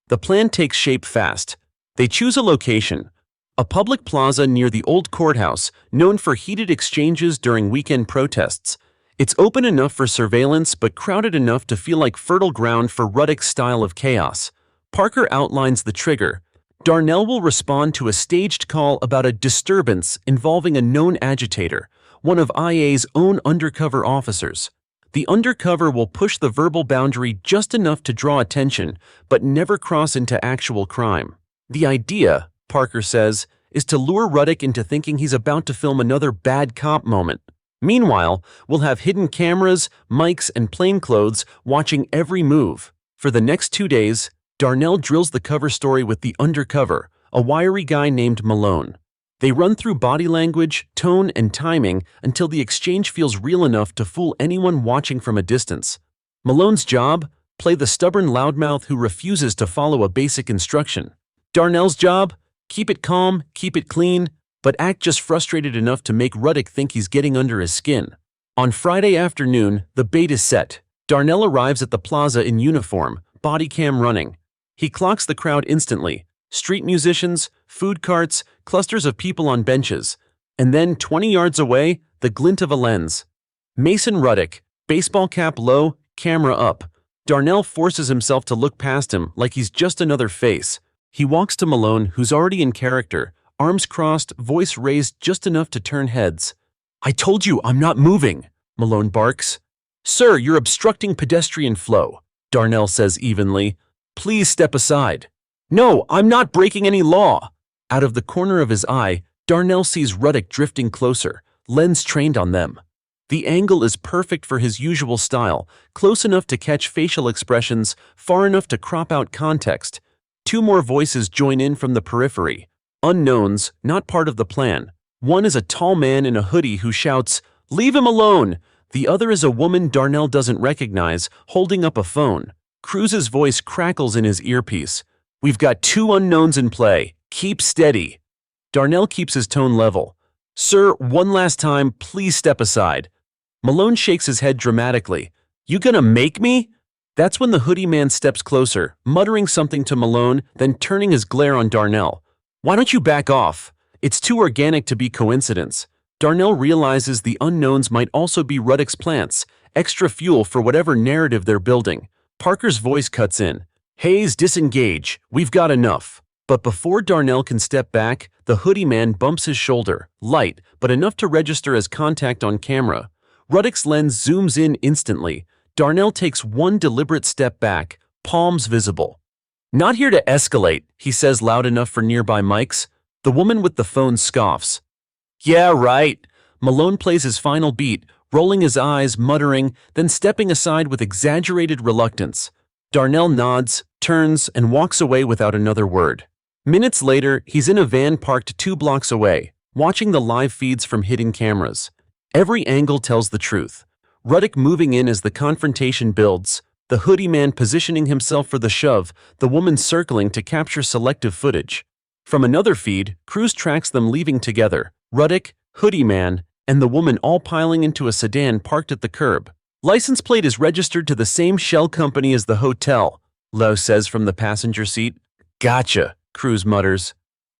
Speaker 1: The plan takes shape fast. They choose a location: a public plaza near the old courthouse, known for heated exchanges during weekend protests. It's open enough for surveillance, but crowded enough to feel like fertile ground for Ruddick's style of chaos. Parker outlines the trigger. Darnell will respond to a staged call about a disturbance involving a known agitator, one of IA's own undercover officers. The undercover will push the verbal boundary just enough to draw attention, but never cross into actual crime. The idea, Parker says, is to lure Ruddick into thinking he's about to film another bad cop moment. Meanwhile, we'll have hidden cameras, mics, and plainclothes watching every move. For the next 2 days, Darnell drills the cover story with the undercover, a wiry guy named Malone. They run through body language, tone, and timing until the exchange feels real enough to fool anyone watching from a distance. Malone's job? Play the stubborn loudmouth who refuses to follow a basic instruction. Darnell's job? Keep it calm, keep it clean, but act just frustrated enough to make Ruddick think he's getting under his skin. On Friday afternoon, the bait is set. Darnell arrives at the plaza in uniform, body cam running. He clocks the crowd instantly. Street musicians, food carts, clusters of people on benches. And then, 20 yards away, the glint of a lens. Mason Ruddick, baseball cap low, camera up. Darnell forces himself to look past him like he's just another face. He walks to Malone, who's already in character, arms crossed, voice raised just enough to turn heads. I told you I'm not moving. Malone barks. Sir, you're obstructing pedestrian flow, Darnell says evenly. Please step aside. No, I'm not breaking any law. Out of the corner of his eye, Darnell sees Ruddick drifting closer, lens trained on them. The angle is perfect for his usual style, close enough to catch facial expressions, far enough to crop out context. Two more voices join in from the periphery. Unknowns, not part of the plan. One is a tall man in a hoodie who shouts, "Leave him alone!" The other is a woman Darnell doesn't recognize, holding up a phone. Cruz's voice crackles in his earpiece. We've got two unknowns in play. Keep steady. Darnell keeps his tone level. Sir, one last time, please step aside. Malone shakes his head dramatically. You gonna make me? That's when the hoodie man steps closer, muttering something to Malone, then turning his glare on Darnell. Why don't you back off? It's too organic to be coincidence. Darnell realizes the unknowns might also be Ruddick's plants, extra fuel for whatever narrative they're building. Parker's voice cuts in. Hayes, disengage. We've got enough. But before Darnell can step back, the hoodie man bumps his shoulder, light, but enough to register as contact on camera. Ruddick's lens zooms in instantly. Darnell takes one deliberate step back, palms visible. Not here to escalate, he says loud enough for nearby mics. The woman with the phone scoffs. Yeah, right. Malone plays his final beat, rolling his eyes, muttering, then stepping aside with exaggerated reluctance. Darnell nods, turns, and walks away without another word. Minutes later, he's in a van parked 2 blocks away, watching the live feeds from hidden cameras. Every angle tells the truth. Ruddick moving in as the confrontation builds, the hoodie man positioning himself for the shove, the woman circling to capture selective footage. From another feed, Cruz tracks them leaving together, Ruddick, hoodie man, and the woman all piling into a sedan parked at the curb. License plate is registered to the same shell company as the hotel, Lowe says from the passenger seat. Gotcha, Cruz mutters.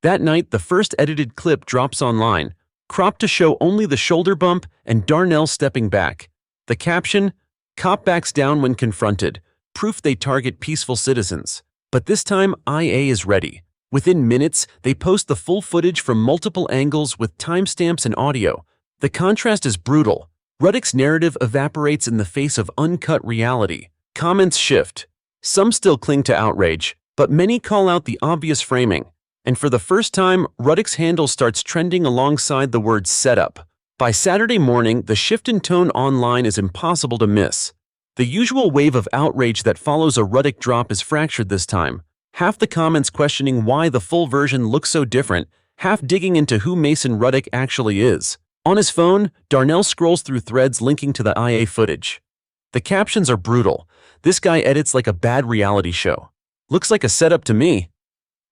Speaker 1: That night, the first edited clip drops online, cropped to show only the shoulder bump and Darnell stepping back. The caption, cop backs down when confronted, proof they target peaceful citizens. But this time, IA is ready. Within minutes, they post the full footage from multiple angles with timestamps and audio. The contrast is brutal. Ruddick's narrative evaporates in the face of uncut reality. Comments shift. Some still cling to outrage, but many call out the obvious framing. And for the first time, Ruddick's handle starts trending alongside the word setup. By Saturday morning, the shift in tone online is impossible to miss. The usual wave of outrage that follows a Ruddick drop is fractured this time. Half the comments questioning why the full version looks so different, half digging into who Mason Ruddick actually is. On his phone, Darnell scrolls through threads linking to the IA footage. The captions are brutal. This guy edits like a bad reality show. Looks like a setup to me.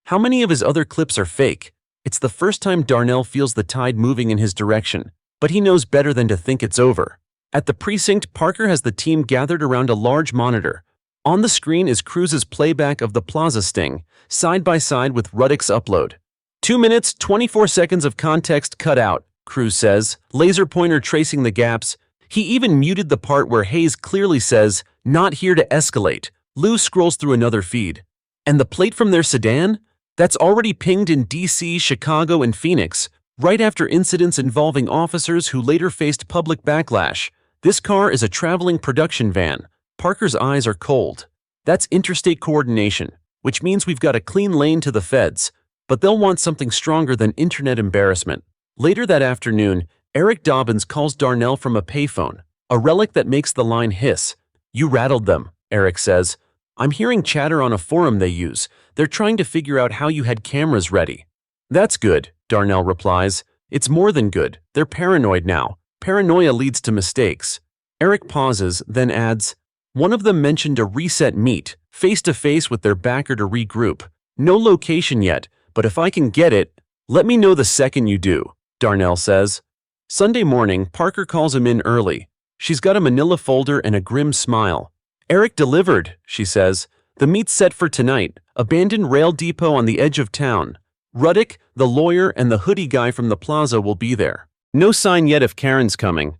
Speaker 1: How many of his other clips are fake? It's the first time Darnell feels the tide moving in his direction, but he knows better than to think it's over. At the precinct, Parker has the team gathered around a large monitor. On the screen is Cruz's playback of the Plaza sting, side by side with Ruddick's upload. 2 minutes, 24 seconds of context cut out, Cruz says, laser pointer tracing the gaps. He even muted the part where Hayes clearly says, not here to escalate. Lou scrolls through another feed. And the plate from their sedan? That's already pinged in DC, Chicago, and Phoenix, right after incidents involving officers who later faced public backlash. This car is a traveling production van. Parker's eyes are cold. That's interstate coordination, which means we've got a clean lane to the feds, but they'll want something stronger than internet embarrassment. Later that afternoon, Eric Dobbins calls Darnell from a payphone, a relic that makes the line hiss. You rattled them, Eric says. I'm hearing chatter on a forum they use. They're trying to figure out how you had cameras ready. That's good, Darnell replies. It's more than good. They're paranoid now. Paranoia leads to mistakes. Eric pauses, then adds, one of them mentioned a reset meet, face-to-face with their backer to regroup. No location yet, but if I can get it, let me know the second you do, Darnell says. Sunday morning, Parker calls him in early. She's got a manila folder and a grim smile. Eric delivered, she says. The meet's set for tonight, abandoned rail depot on the edge of town. Ruddick, the lawyer, and the hoodie guy from the plaza will be there. No sign yet if Karen's coming.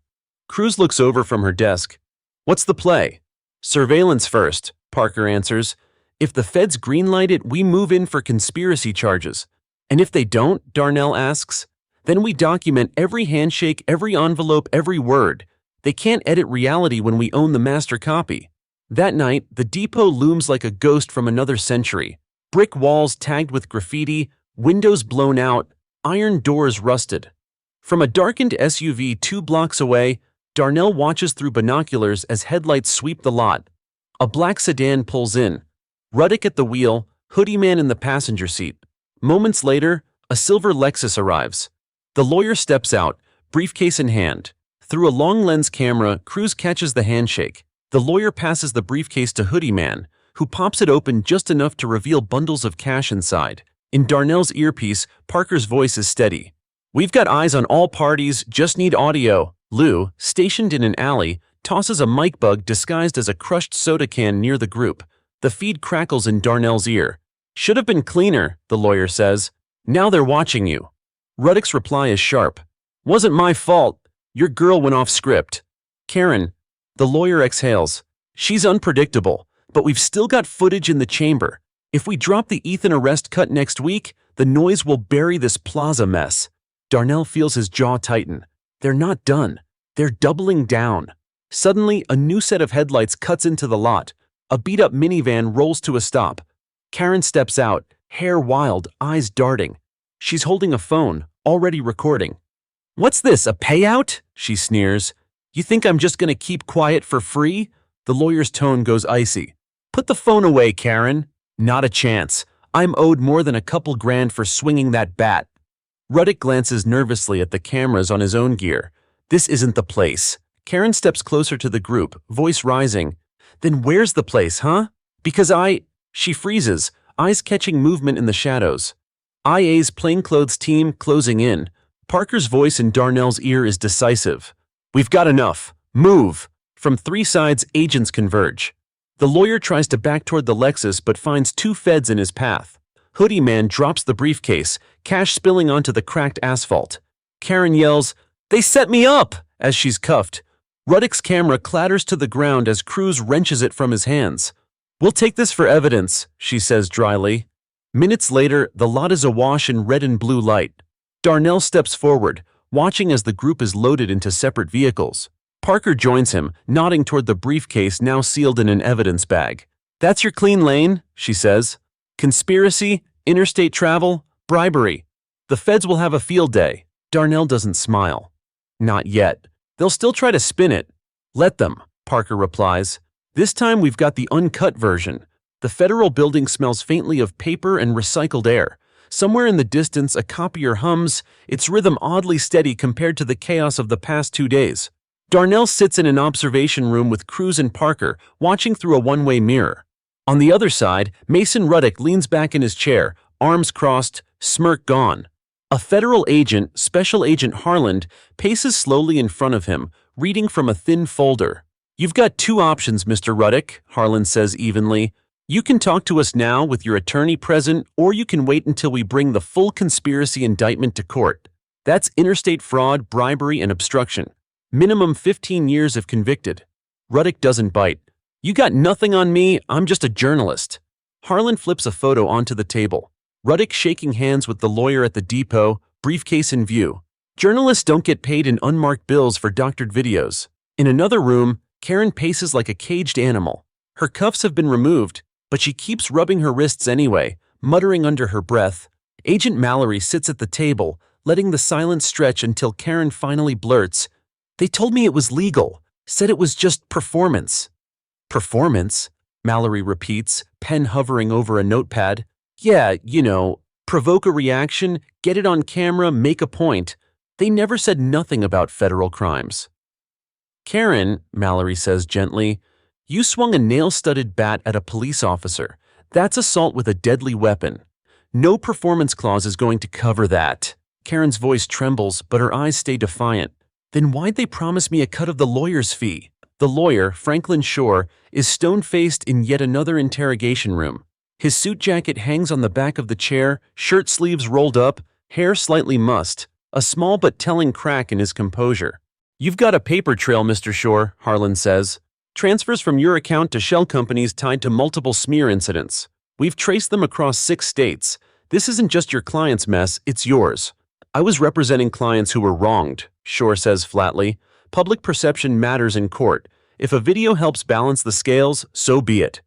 Speaker 1: Cruz looks over from her desk. What's the play? Surveillance first, Parker answers. If the feds greenlight it, we move in for conspiracy charges. And if they don't, Darnell asks, then we document every handshake, every envelope, every word. They can't edit reality when we own the master copy. That night, the depot looms like a ghost from another century. Brick walls tagged with graffiti, windows blown out, iron doors rusted. From a darkened SUV 2 blocks away, Darnell watches through binoculars as headlights sweep the lot. A black sedan pulls in. Ruddick at the wheel, hoodie man in the passenger seat. Moments later, a silver Lexus arrives. The lawyer steps out, briefcase in hand. Through a long lens camera, Cruz catches the handshake. The lawyer passes the briefcase to hoodie man, who pops it open just enough to reveal bundles of cash inside. In Darnell's earpiece, Parker's voice is steady. "We've got eyes on all parties, just need audio." Lou, stationed in an alley, tosses a mic bug disguised as a crushed soda can near the group. The feed crackles in Darnell's ear. "Should have been cleaner," the lawyer says. "Now they're watching you." Ruddick's reply is sharp. "Wasn't my fault. Your girl went off script." "Karen," the lawyer exhales. "She's unpredictable, but we've still got footage in the chamber. If we drop the Ethan arrest cut next week, the noise will bury this plaza mess." Darnell feels his jaw tighten. They're not done. They're doubling down. Suddenly, a new set of headlights cuts into the lot. A beat-up minivan rolls to a stop. Karen steps out, hair wild, eyes darting. She's holding a phone, already recording. "What's this, a payout?" she sneers. "You think I'm just gonna keep quiet for free?" The lawyer's tone goes icy. "Put the phone away, Karen." "Not a chance. I'm owed more than a couple grand for swinging that bat." Ruddick glances nervously at the cameras on his own gear. This isn't the place. Karen steps closer to the group, voice rising. "Then where's the place, huh? Because She freezes, eyes catching movement in the shadows. IA's plainclothes team closing in. Parker's voice in Darnell's ear is decisive. "We've got enough. Move." From 3 sides, agents converge. The lawyer tries to back toward the Lexus but finds 2 feds in his path. Hoodie man drops the briefcase, cash spilling onto the cracked asphalt. Karen yells, "They set me up!" as she's cuffed. Ruddick's camera clatters to the ground as Cruz wrenches it from his hands. "We'll take this for evidence," she says dryly. Minutes later, the lot is awash in red and blue light. Darnell steps forward, watching as the group is loaded into separate vehicles. Parker joins him, nodding toward the briefcase now sealed in an evidence bag. "That's your clean lane," she says. "Conspiracy, interstate travel, bribery. The feds will have a field day." Darnell doesn't smile. "Not yet. They'll still try to spin it." "Let them," Parker replies. "This time we've got the uncut version." The federal building smells faintly of paper and recycled air. Somewhere in the distance, a copier hums, its rhythm oddly steady compared to the chaos of the past 2 days. Darnell sits in an observation room with Cruz and Parker, watching through a one-way mirror. On the other side, Mason Ruddick leans back in his chair, arms crossed, smirk gone. A federal agent, Special Agent Harland, paces slowly in front of him, reading from a thin folder. "You've got 2 options, Mr. Ruddick," Harland says evenly. "You can talk to us now with your attorney present, or you can wait until we bring the full conspiracy indictment to court. That's interstate fraud, bribery, and obstruction. Minimum 15 years if convicted." Ruddick doesn't bite. "You got nothing on me, I'm just a journalist." Harlan flips a photo onto the table. Ruddick shaking hands with the lawyer at the depot, briefcase in view. Journalists don't get paid in unmarked bills for doctored videos. In another room, Karen paces like a caged animal. Her cuffs have been removed, but she keeps rubbing her wrists anyway, muttering under her breath. Agent Mallory sits at the table, letting the silence stretch until Karen finally blurts, "They told me it was legal, said it was just performance." "Performance?" Mallory repeats, pen hovering over a notepad. "Yeah, provoke a reaction, get it on camera, make a point. They never said nothing about federal crimes." "Karen," Mallory says gently, "you swung a nail-studded bat at a police officer. That's assault with a deadly weapon. No performance clause is going to cover that." Karen's voice trembles, but her eyes stay defiant. "Then why'd they promise me a cut of the lawyer's fee?" The lawyer, Franklin Shore, is stone-faced in yet another interrogation room. His suit jacket hangs on the back of the chair, shirt sleeves rolled up, hair slightly mussed, a small but telling crack in his composure. "You've got a paper trail, Mr. Shore," Harlan says. "Transfers from your account to shell companies tied to multiple smear incidents. We've traced them across 6 states. This isn't just your client's mess, it's yours." "I was representing clients who were wronged," Shore says flatly. Public perception matters in court. If a video helps balance the scales, so be it.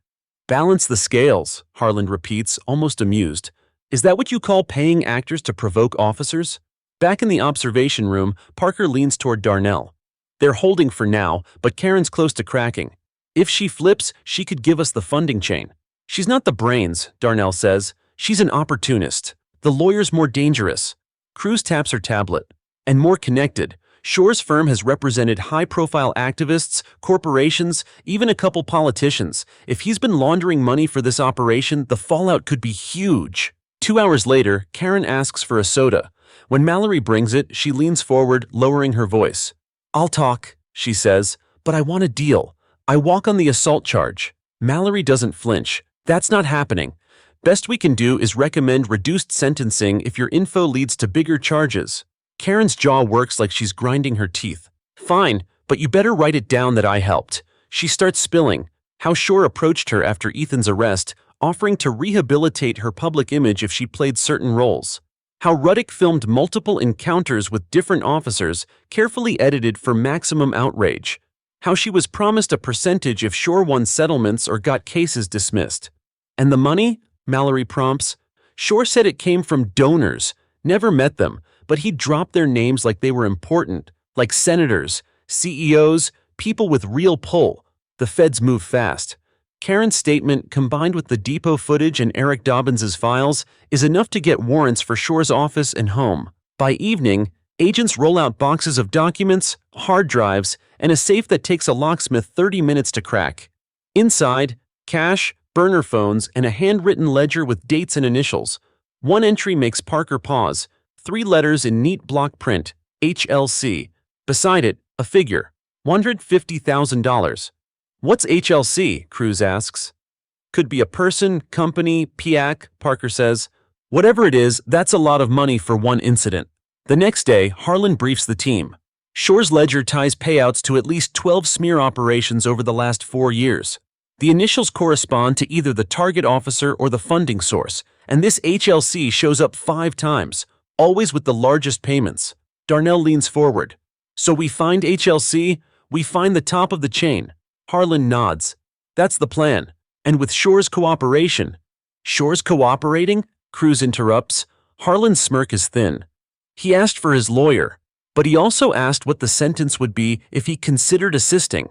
Speaker 1: Balance the scales, Harlan repeats, almost amused. Is that what you call paying actors to provoke officers? Back in the observation room, Parker leans toward Darnell. They're holding for now, but Karen's close to cracking. If she flips, she could give us the funding chain. She's not the brains, Darnell says. She's an opportunist. The lawyer's more dangerous. Cruz taps her tablet. And more connected. Shore's firm has represented high-profile activists, corporations, even a couple politicians. If he's been laundering money for this operation, the fallout could be huge. 2 hours later, Karen asks for a soda. When Mallory brings it, she leans forward, lowering her voice. I'll talk, she says, but I want a deal. I walk on the assault charge. Mallory doesn't flinch. That's not happening. Best we can do is recommend reduced sentencing if your info leads to bigger charges. Karen's jaw works like she's grinding her teeth. Fine, but you better write it down that I helped. She starts spilling. How Shore approached her after Ethan's arrest, offering to rehabilitate her public image if she played certain roles. How Ruddick filmed multiple encounters with different officers, carefully edited for maximum outrage. How she was promised a percentage if Shore won settlements or got cases dismissed. And the money? Mallory prompts. Shore said it came from donors. Never met them, but he dropped their names like they were important, like senators, CEOs, people with real pull. The feds move fast. Karen's statement, combined with the depot footage and Eric Dobbins's files, is enough to get warrants for Shore's office and home. By evening, agents roll out boxes of documents, hard drives, and a safe that takes a locksmith 30 minutes to crack. Inside, cash, burner phones, and a handwritten ledger with dates and initials. One entry makes Parker pause. 3 letters in neat block print, HLC. Beside it, a figure, $150,000. What's HLC? Cruz asks. Could be a person, company, PIAC, Parker says. Whatever it is, that's a lot of money for one incident. The next day, Harlan briefs the team. Shore's ledger ties payouts to at least 12 smear operations over the last 4 years. The initials correspond to either the target officer or the funding source, and this HLC shows up 5 times, always with the largest payments. Darnell leans forward. So we find HLC, we find the top of the chain. Harlan nods. That's the plan. And with Shore's cooperation. Shore's cooperating? Cruz interrupts. Harlan's smirk is thin. He asked for his lawyer, but he also asked what the sentence would be if he considered assisting.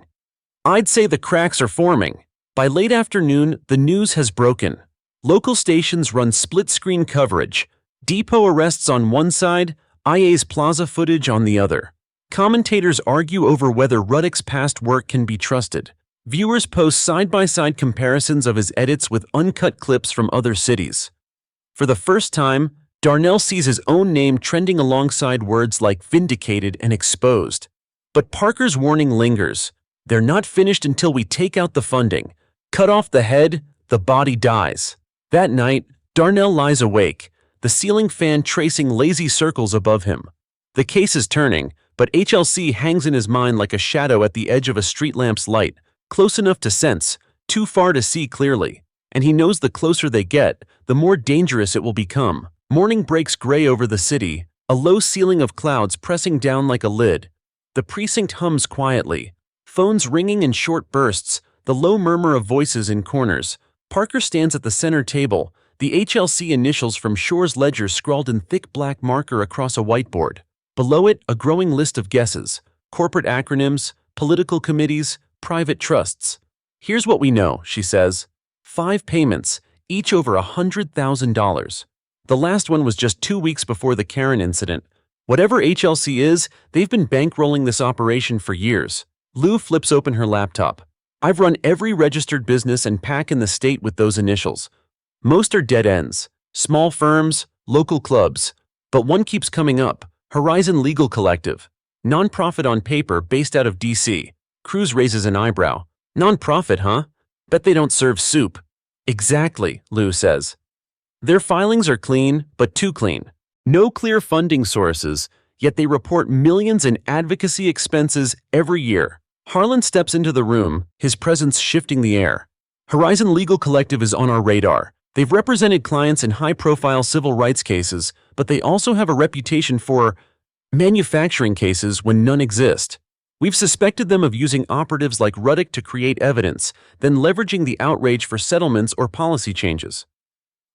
Speaker 1: I'd say the cracks are forming. By late afternoon, the news has broken. Local stations run split-screen coverage. Depot arrests on one side, IA's plaza footage on the other. Commentators argue over whether Ruddick's past work can be trusted. Viewers post side-by-side comparisons of his edits with uncut clips from other cities. For the first time, Darnell sees his own name trending alongside words like vindicated and exposed. But Parker's warning lingers. They're not finished until we take out the funding. Cut off the head, the body dies. That night, Darnell lies awake, the ceiling fan tracing lazy circles above him. The case is turning, but HLC hangs in his mind like a shadow at the edge of a street lamp's light, close enough to sense, too far to see clearly. And he knows the closer they get, the more dangerous it will become. Morning breaks gray over the city, a low ceiling of clouds pressing down like a lid. The precinct hums quietly, phones ringing in short bursts, the low murmur of voices in corners. Parker stands at the center table, the HLC initials from Shore's ledger scrawled in thick black marker across a whiteboard. Below it, a growing list of guesses, corporate acronyms, political committees, private trusts. Here's what we know, she says. 5 payments, each over $100,000. The last one was just 2 weeks before the Karen incident. Whatever HLC is, they've been bankrolling this operation for years. Lou flips open her laptop. I've run every registered business and PAC in the state with those initials. Most are dead ends, small firms, local clubs. But one keeps coming up, Horizon Legal Collective. Nonprofit on paper based out of DC. Cruz raises an eyebrow. Nonprofit, huh? Bet they don't serve soup. Exactly, Lou says. Their filings are clean, but too clean. No clear funding sources, yet they report millions in advocacy expenses every year. Harlan steps into the room, his presence shifting the air. Horizon Legal Collective is on our radar. They've represented clients in high-profile civil rights cases, but they also have a reputation for manufacturing cases when none exist. We've suspected them of using operatives like Ruddick to create evidence, then leveraging the outrage for settlements or policy changes.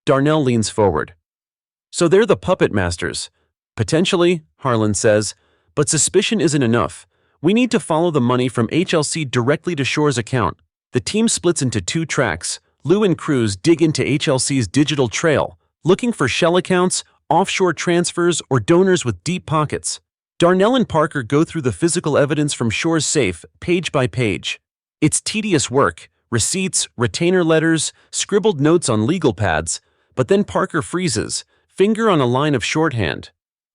Speaker 1: Darnell leans forward. So they're the puppet masters. Potentially, Harlan says, but suspicion isn't enough. We need to follow the money from HLC directly to Shore's account. The team splits into two tracks. Lou and Cruz dig into HLC's digital trail, looking for shell accounts, offshore transfers, or donors with deep pockets. Darnell and Parker go through the physical evidence from Shore's safe, page by page. It's tedious work, receipts, retainer letters, scribbled notes on legal pads, but then Parker freezes, finger on a line of shorthand.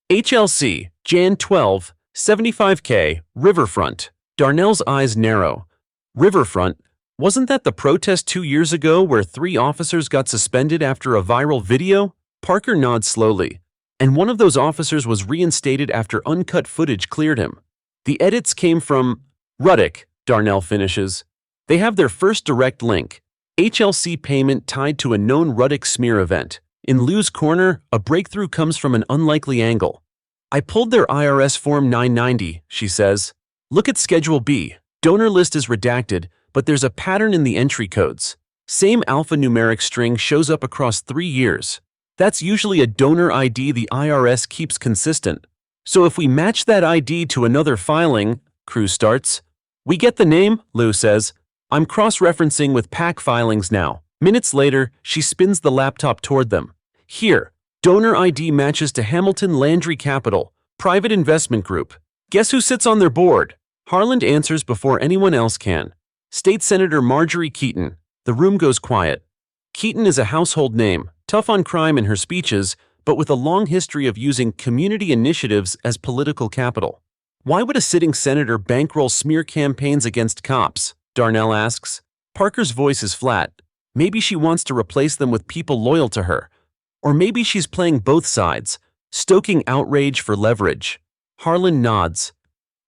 Speaker 1: HLC, Jan 12, 75K, Riverfront. Darnell's eyes narrow. Riverfront? Wasn't that the protest 2 years ago where 3 officers got suspended after a viral video? Parker nods slowly. And one of those officers was reinstated after uncut footage cleared him. The edits came from Ruddick, Darnell finishes. They have their first direct link. HLC payment tied to a known Ruddick smear event. In Lou's corner, a breakthrough comes from an unlikely angle. I pulled their IRS Form 990, she says. Look at Schedule B. Donor list is redacted, but there's a pattern in the entry codes. Same alphanumeric string shows up across 3 years. That's usually a donor ID the IRS keeps consistent. So if we match that ID to another filing, Cruz starts. We get the name, Lou says. I'm cross-referencing with PAC filings now. Minutes later, she spins the laptop toward them. Here, donor ID matches to Hamilton Landry Capital, private investment group. Guess who sits on their board? Harlan answers before anyone else can. State Senator Marjorie Keaton. The room goes quiet. Keaton is a household name, tough on crime in her speeches, but with a long history of using community initiatives as political capital. Why would a sitting senator bankroll smear campaigns against cops? Darnell asks. Parker's voice is flat. Maybe she wants to replace them with people loyal to her. Or maybe she's playing both sides, stoking outrage for leverage. Harlan nods.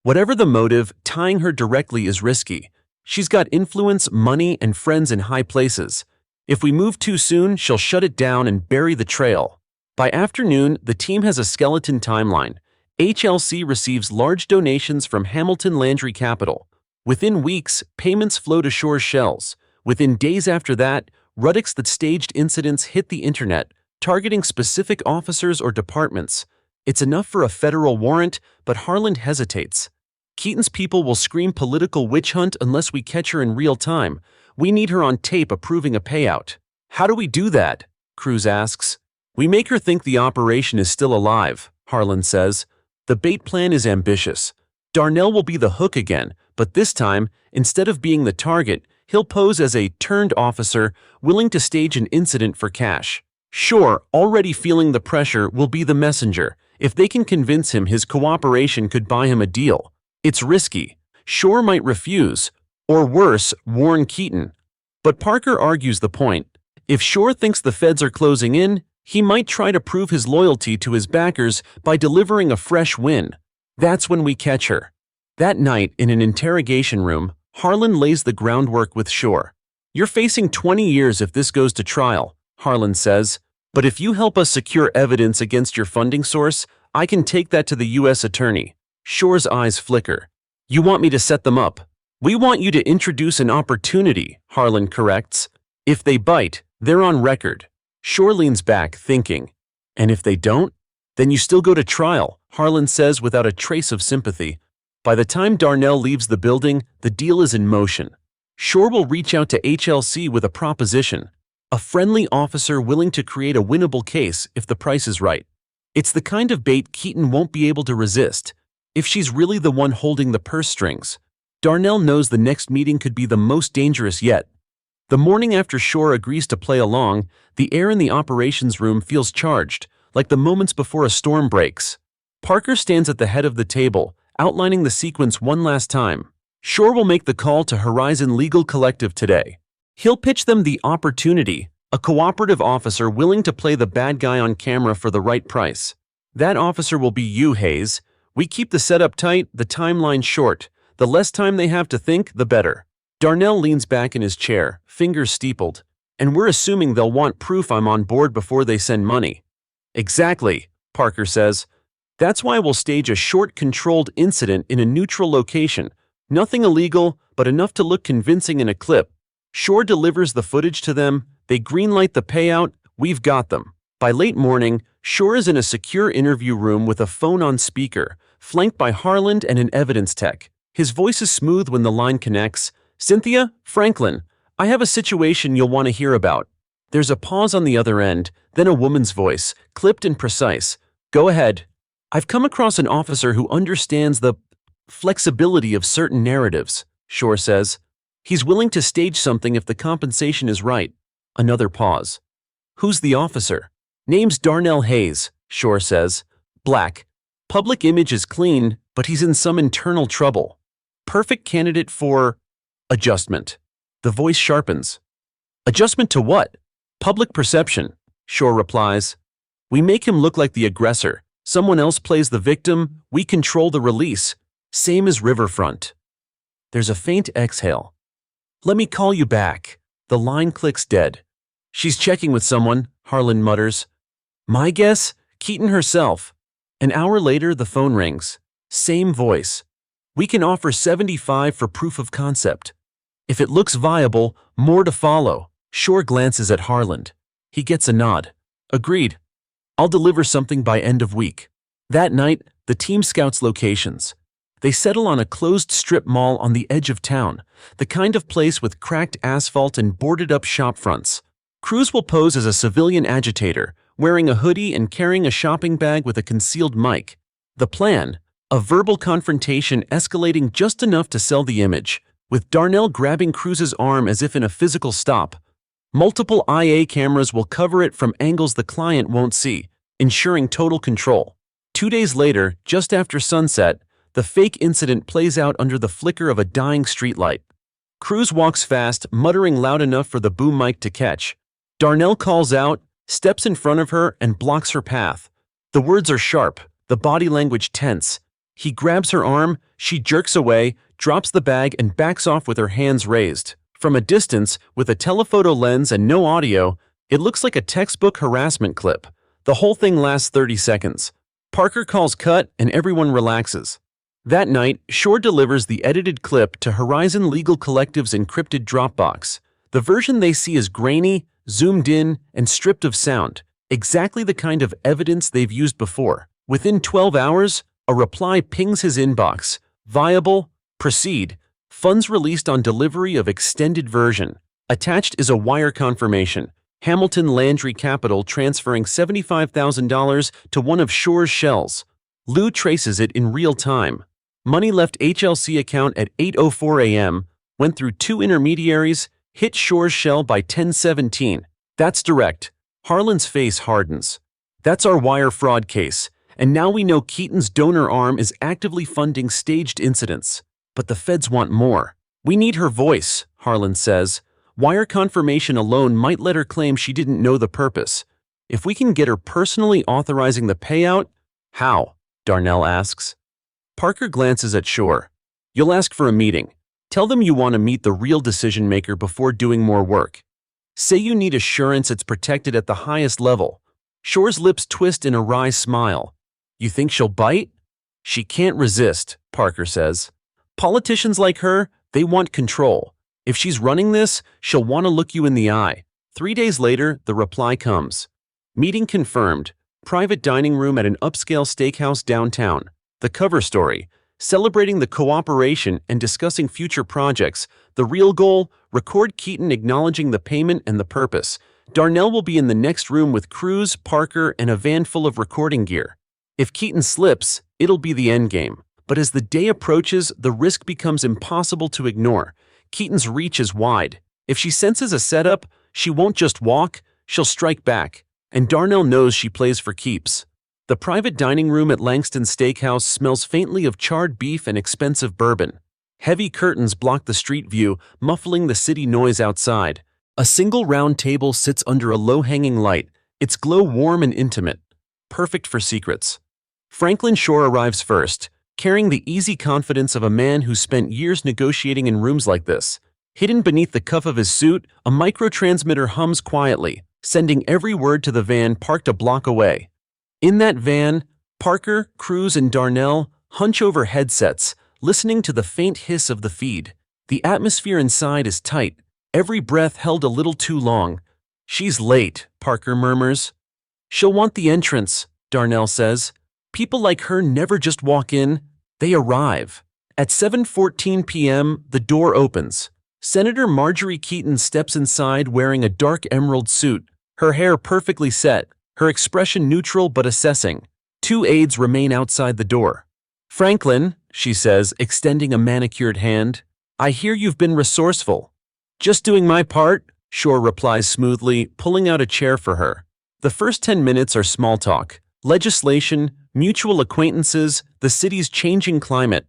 Speaker 1: Whatever the motive, tying her directly is risky. She's got influence, money, and friends in high places. If we move too soon, she'll shut it down and bury the trail. By afternoon, the team has a skeleton timeline. HLC receives large donations from Hamilton Landry Capital. Within weeks, payments flow to Shore's shells. Within days after that, Ruddick's that staged incidents hit the internet, targeting specific officers or departments. It's enough for a federal warrant, but Harlan hesitates. Keaton's people will scream political witch hunt unless we catch her in real time. We need her on tape approving a payout. How do we do that? Cruz asks. We make her think the operation is still alive, Harlan says. The bait plan is ambitious. Darnell will be the hook again, but this time, instead of being the target, he'll pose as a turned officer willing to stage an incident for cash. Shore, already feeling the pressure, will be the messenger. If they can convince him his cooperation could buy him a deal. It's risky. Shore might refuse, or worse, warn Keaton. But Parker argues the point. If Shore thinks the feds are closing in, he might try to prove his loyalty to his backers by delivering a fresh win. That's when we catch her. That night, in an interrogation room, Harlan lays the groundwork with Shore. You're facing 20 years if this goes to trial, Harlan says. But if you help us secure evidence against your funding source, I can take that to the U.S. attorney. Shore's eyes flicker. You want me to set them up? We want you to introduce an opportunity, Harlan corrects. If they bite, they're on record. Shore leans back, thinking. And if they don't? Then you still go to trial, Harlan says without a trace of sympathy. By the time Darnell leaves the building, the deal is in motion. Shore will reach out to HLC with a proposition. A friendly officer willing to create a winnable case if the price is right. It's the kind of bait Keaton won't be able to resist. If she's really the one holding the purse strings. Darnell knows the next meeting could be the most dangerous yet. The morning after Shore agrees to play along, the air in the operations room feels charged, like the moments before a storm breaks. Parker stands at the head of the table, outlining the sequence one last time. Shore will make the call to Horizon Legal Collective today. He'll pitch them the opportunity, a cooperative officer willing to play the bad guy on camera for the right price. That officer will be you, Hayes. We keep the setup tight, the timeline short. The less time they have to think, the better. Darnell leans back in his chair, fingers steepled. And we're assuming they'll want proof I'm on board before they send money. Exactly, Parker says. That's why we'll stage a short, controlled incident in a neutral location. Nothing illegal, but enough to look convincing in a clip. Shore delivers the footage to them, they greenlight the payout, we've got them. By late morning, Shore is in a secure interview room with a phone on speaker, flanked by Harland and an evidence tech. His voice is smooth when the line connects. "Cynthia, Franklin, I have a situation you'll want to hear about." There's a pause on the other end, then a woman's voice, clipped and precise. "Go ahead." "I've come across an officer who understands the flexibility of certain narratives," Shore says. "He's willing to stage something if the compensation is right." Another pause. "Who's the officer?" "Name's Darnell Hayes," Shore says. "Black. Public image is clean, but he's in some internal trouble. Perfect candidate for adjustment." The voice sharpens. "Adjustment to what?" "Public perception," Shore replies. "We make him look like the aggressor. Someone else plays the victim, we control the release. Same as Riverfront." There's a faint exhale. "Let me call you back." The line clicks dead. "She's checking with someone," Harlan mutters. "My guess? Keaton herself." An hour later, the phone rings. Same voice. "We can offer 75 for proof of concept. If it looks viable, more to follow." Shore glances at Harland. He gets a nod. "Agreed. I'll deliver something by end of week." That night, the team scouts locations. They settle on a closed strip mall on the edge of town, the kind of place with cracked asphalt and boarded-up shop fronts. Cruz will pose as a civilian agitator, wearing a hoodie and carrying a shopping bag with a concealed mic. The plan? A verbal confrontation escalating just enough to sell the image, with Darnell grabbing Cruz's arm as if in a physical stop. Multiple IA cameras will cover it from angles the client won't see, ensuring total control. 2 days later, just after sunset, the fake incident plays out under the flicker of a dying streetlight. Cruz walks fast, muttering loud enough for the boom mic to catch. Darnell calls out, steps in front of her, and blocks her path. The words are sharp, the body language tense. He grabs her arm, she jerks away, drops the bag, and backs off with her hands raised. From a distance, with a telephoto lens and no audio, it looks like a textbook harassment clip. The whole thing lasts 30 seconds. Parker calls cut, and everyone relaxes. That night, Shore delivers the edited clip to Horizon Legal Collective's encrypted Dropbox. The version they see is grainy, zoomed in, and stripped of sound, exactly the kind of evidence they've used before. Within 12 hours, a reply pings his inbox. Viable, proceed. Funds released on delivery of extended version. Attached is a wire confirmation. Hamilton Landry Capital transferring $75,000 to one of Shore's shells. Lou traces it in real time. Money left HLC account at 8:04 a.m., went through 2 intermediaries, hit Shore's shell by 10:17. That's direct. Harlan's face hardens. That's our wire fraud case, and now we know Keaton's donor arm is actively funding staged incidents. But the feds want more. "We need her voice," Harlan says. "Wire confirmation alone might let her claim she didn't know the purpose. If we can get her personally authorizing the payout..." "How?" Darnell asks. Parker glances at Shore. "You'll ask for a meeting. Tell them you want to meet the real decision maker before doing more work. Say you need assurance it's protected at the highest level." Shore's lips twist in a wry smile. "You think she'll bite?" "She can't resist," Parker says. "Politicians like her, they want control. If she's running this, she'll want to look you in the eye." 3 days later, the reply comes. Meeting confirmed. Private dining room at an upscale steakhouse downtown. The cover story, celebrating the cooperation and discussing future projects. The real goal, record Keaton acknowledging the payment and the purpose. Darnell will be in the next room with Cruz, Parker, and a van full of recording gear. If Keaton slips, it'll be the endgame. But as the day approaches, the risk becomes impossible to ignore. Keaton's reach is wide. If she senses a setup, she won't just walk, she'll strike back. And Darnell knows she plays for keeps. The private dining room at Langston Steakhouse smells faintly of charred beef and expensive bourbon. Heavy curtains block the street view, muffling the city noise outside. A single round table sits under a low-hanging light, its glow warm and intimate. Perfect for secrets. Franklin Shore arrives first, carrying the easy confidence of a man who spent years negotiating in rooms like this. Hidden beneath the cuff of his suit, a microtransmitter hums quietly, sending every word to the van parked a block away. In that van, Parker, Cruz, and Darnell hunch over headsets, listening to the faint hiss of the feed. The atmosphere inside is tight, every breath held a little too long. "She's late," Parker murmurs. "She'll want the entrance," Darnell says. "People like her never just walk in, they arrive." At 7:14 p.m., the door opens. Senator Marjorie Keaton steps inside wearing a dark emerald suit, her hair perfectly set, her expression neutral but assessing. Two aides remain outside the door. "Franklin," she says, extending a manicured hand, "I hear you've been resourceful." "Just doing my part," Shore replies smoothly, pulling out a chair for her. The first 10 minutes are small talk, legislation, mutual acquaintances, the city's changing climate.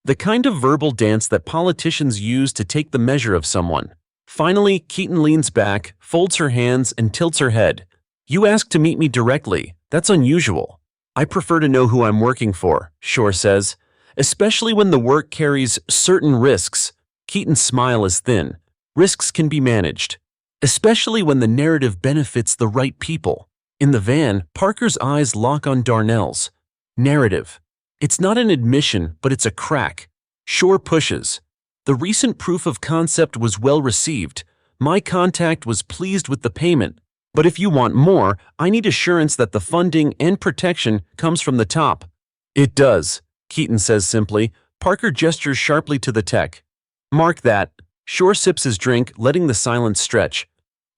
Speaker 1: The kind of verbal dance that politicians use to take the measure of someone. Finally, Keaton leans back, folds her hands, and tilts her head. "You asked to meet me directly. That's unusual." "I prefer to know who I'm working for," Shore says, "especially when the work carries certain risks." Keaton's smile is thin. "Risks can be managed, especially when the narrative benefits the right people." In the van, Parker's eyes lock on Darnell's. Narrative. It's not an admission, but it's a crack. Shore pushes. "The recent proof of concept was well received. My contact was pleased with the payment. But if you want more, I need assurance that the funding and protection comes from the top." "It does," Keaton says simply. Parker gestures sharply to the tech. "Mark that." Shore sips his drink, letting the silence stretch.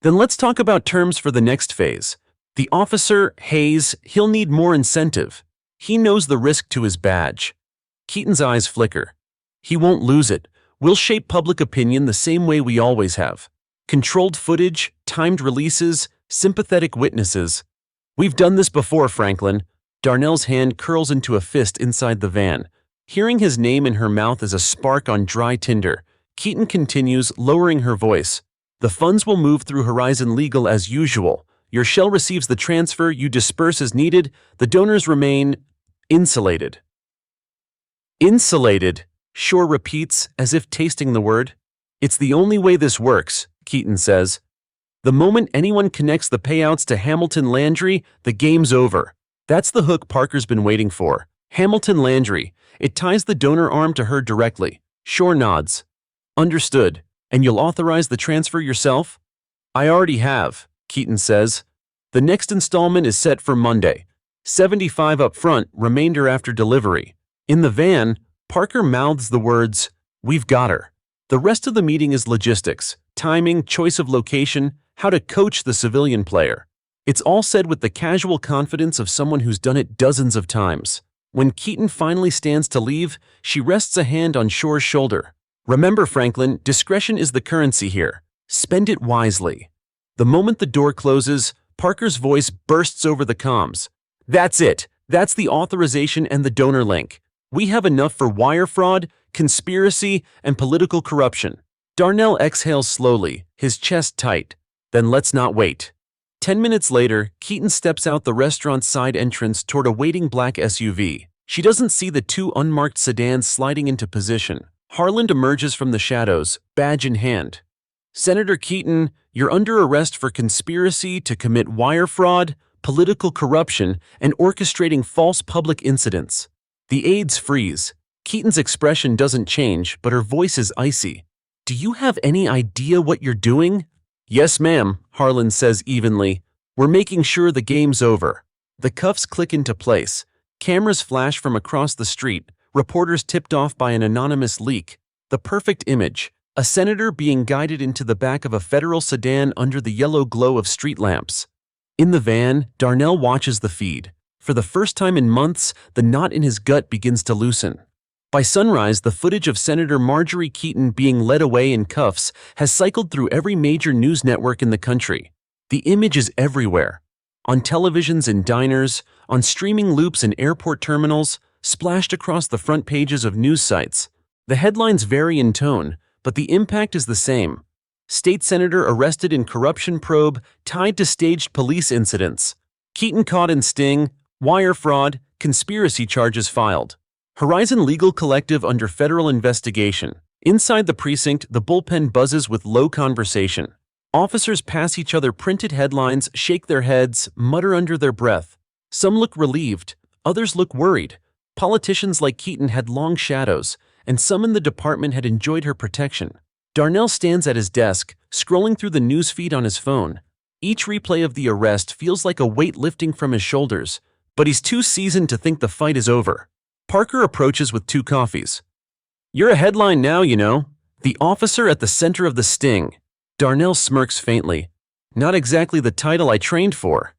Speaker 1: "Then let's talk about terms for the next phase. The officer, Hayes, he'll need more incentive. He knows the risk to his badge." Keaton's eyes flicker. "He won't lose it. We'll shape public opinion the same way we always have. Controlled footage, timed releases, sympathetic witnesses. We've done this before, Franklin." Darnell's hand curls into a fist inside the van. Hearing his name in her mouth is a spark on dry tinder. Keaton continues, lowering her voice. "The funds will move through Horizon Legal as usual. Your shell receives the transfer, you disperse as needed. The donors remain insulated." "Insulated," Shore repeats, as if tasting the word. "It's the only way this works," Keaton says. "The moment anyone connects the payouts to Hamilton Landry, the game's over." That's the hook Parker's been waiting for. Hamilton Landry. It ties the donor arm to her directly. Shore nods. "Understood. And you'll authorize the transfer yourself?" "I already have," Keaton says. "The next installment is set for Monday. 75 up front, remainder after delivery." In the van, Parker mouths the words, "We've got her." The rest of the meeting is logistics, timing, choice of location, how to coach the civilian player. It's all said with the casual confidence of someone who's done it dozens of times. When Keaton finally stands to leave, she rests a hand on Shore's shoulder. "Remember, Franklin, discretion is the currency here. Spend it wisely." The moment the door closes, Parker's voice bursts over the comms. "That's it. That's the authorization and the donor link. We have enough for wire fraud, conspiracy, and political corruption." Darnell exhales slowly, his chest tight. "Then let's not wait." 10 minutes later, Keaton steps out the restaurant's side entrance toward a waiting black SUV. She doesn't see the two unmarked sedans sliding into position. Harland emerges from the shadows, badge in hand. "Senator Keaton, you're under arrest for conspiracy to commit wire fraud, political corruption, and orchestrating false public incidents." The aides freeze. Keaton's expression doesn't change, but her voice is icy. "Do you have any idea what you're doing?" "Yes, ma'am," Harland says evenly. "We're making sure the game's over." The cuffs click into place. Cameras flash from across the street, reporters tipped off by an anonymous leak. The perfect image. A senator being guided into the back of a federal sedan under the yellow glow of street lamps. In the van, Darnell watches the feed. For the first time in months, the knot in his gut begins to loosen. By sunrise, the footage of Senator Marjorie Keaton being led away in cuffs has cycled through every major news network in the country. The image is everywhere. On televisions in diners, on streaming loops in airport terminals, splashed across the front pages of news sites. The headlines vary in tone, but the impact is the same. State senator arrested in corruption probe tied to staged police incidents. Keaton caught in sting, wire fraud, conspiracy charges filed. Horizon Legal Collective under federal investigation. Inside the precinct, the bullpen buzzes with low conversation. Officers pass each other printed headlines, shake their heads, mutter under their breath. Some look relieved, Others look worried. Politicians like Keaton had long shadows, and some in the department had enjoyed her protection. Darnell stands at his desk, scrolling through the news feed on his phone. Each replay of the arrest feels like a weight lifting from his shoulders, but he's too seasoned to think the fight is over. Parker approaches with 2 coffees. "You're a headline now, you know. The officer at the center of the sting." Darnell smirks faintly. "Not exactly the title I trained for."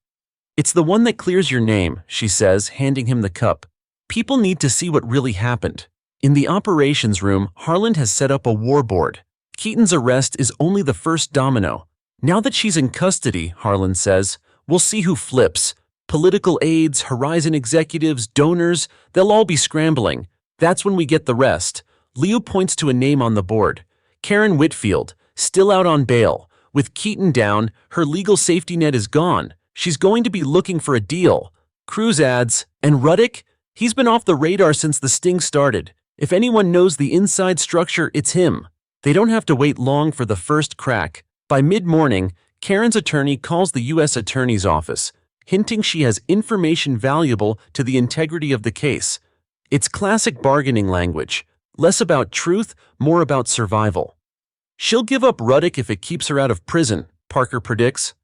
Speaker 1: "It's the one that clears your name," she says, handing him the cup. "People need to see what really happened." In the operations room, Harland has set up a war board. Keaton's arrest is only the first domino. "Now that she's in custody," Harland says, "we'll see who flips. Political aides, Horizon executives, donors, they'll all be scrambling. That's when we get the rest." Leo points to a name on the board. Karen Whitfield, still out on bail. With Keaton down, her legal safety net is gone. She's going to be looking for a deal. Cruz adds, "And Ruddick? He's been off the radar since the sting started. If anyone knows the inside structure, it's him." They don't have to wait long for the first crack. By mid-morning, Karen's attorney calls the U.S. Attorney's Office, hinting she has information valuable to the integrity of the case. It's classic bargaining language, less about truth, more about survival. "She'll give up Ruddick if it keeps her out of prison," Parker predicts.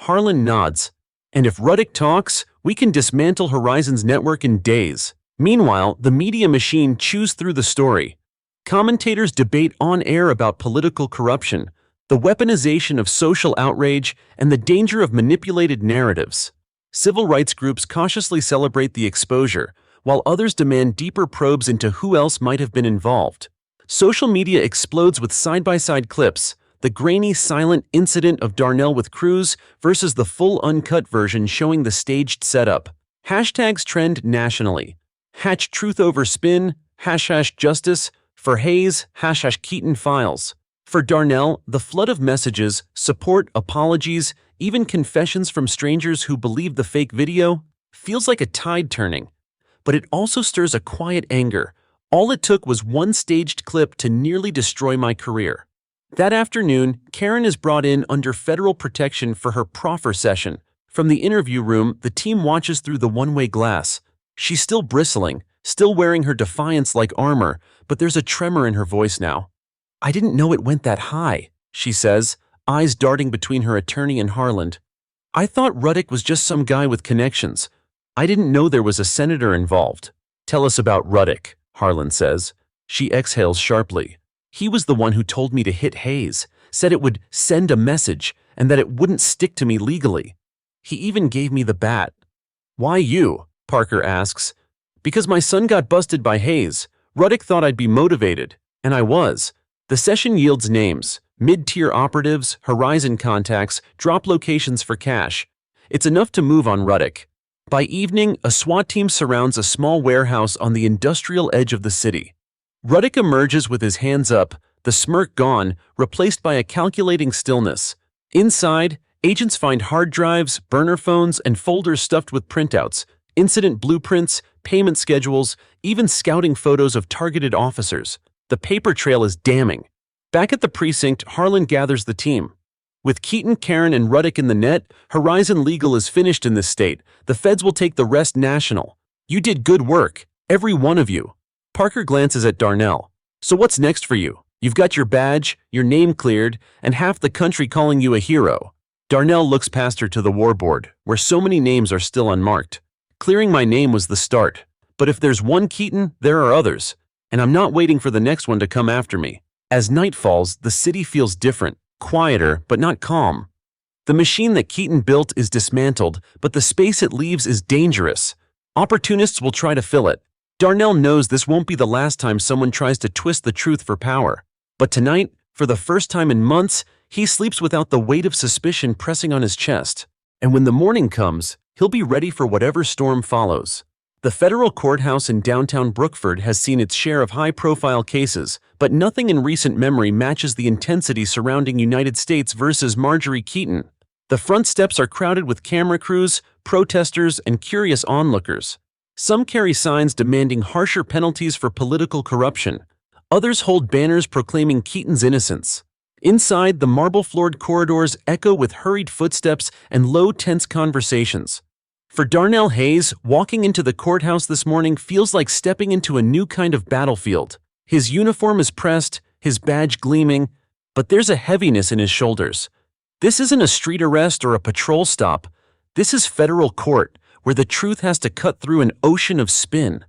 Speaker 1: Harland nods. "And if Ruddick talks, we can dismantle Horizon's network in days." Meanwhile, the media machine chews through the story. Commentators debate on air about political corruption, the weaponization of social outrage, and the danger of manipulated narratives. Civil rights groups cautiously celebrate the exposure, while others demand deeper probes into who else might have been involved. Social media explodes with side-by-side clips, the grainy, silent incident of Darnell with Cruz versus the full uncut version showing the staged setup. Hashtags trend nationally. #truth over spin, #justice. For Hayes, #Keaton files. For Darnell, the flood of messages, support, apologies, even confessions from strangers who believe the fake video, feels like a tide turning. But it also stirs a quiet anger. All it took was one staged clip to nearly destroy my career. That afternoon, Karen is brought in under federal protection for her proffer session. From the interview room, the team watches through the one-way glass. She's still bristling, still wearing her defiance like armor, but there's a tremor in her voice now. "I didn't know it went that high," she says, eyes darting between her attorney and Harland. "I thought Ruddick was just some guy with connections. I didn't know there was a senator involved." "Tell us about Ruddick," Harland says. She exhales sharply. "He was the one who told me to hit Hayes, said it would send a message, and that it wouldn't stick to me legally. He even gave me the bat." "Why you?" Parker asks. "Because my son got busted by Hayes. Ruddick thought I'd be motivated, and I was." The session yields names, mid-tier operatives, Horizon contacts, drop locations for cash. It's enough to move on Ruddick. By evening, a SWAT team surrounds a small warehouse on the industrial edge of the city. Ruddick emerges with his hands up, the smirk gone, replaced by a calculating stillness. Inside, agents find hard drives, burner phones, and folders stuffed with printouts, incident blueprints, payment schedules, even scouting photos of targeted officers. The paper trail is damning. Back at the precinct, Harland gathers the team. With Keaton, Karen, and Ruddick in the net, Horizon Legal is finished in this state. The feds will take the rest national. "You did good work, every one of you." Parker glances at Darnell. "So what's next for you? You've got your badge, your name cleared, and half the country calling you a hero." Darnell looks past her to the war board, where so many names are still unmarked. "Clearing my name was the start. But if there's one Keaton, there are others. And I'm not waiting for the next one to come after me." As night falls, the city feels different, quieter, but not calm. The machine that Keaton built is dismantled, but the space it leaves is dangerous. Opportunists will try to fill it. Darnell knows this won't be the last time someone tries to twist the truth for power. But tonight, for the first time in months, he sleeps without the weight of suspicion pressing on his chest. And when the morning comes, he'll be ready for whatever storm follows. The federal courthouse in downtown Brookford has seen its share of high-profile cases, but nothing in recent memory matches the intensity surrounding United States versus Marjorie Keaton. The front steps are crowded with camera crews, protesters, and curious onlookers. Some carry signs demanding harsher penalties for political corruption. Others hold banners proclaiming Keaton's innocence. Inside, the marble-floored corridors echo with hurried footsteps and low, tense conversations. For Darnell Hayes, walking into the courthouse this morning feels like stepping into a new kind of battlefield. His uniform is pressed, his badge gleaming, but there's a heaviness in his shoulders. This isn't a street arrest or a patrol stop. This is federal court, where the truth has to cut through an ocean of spin.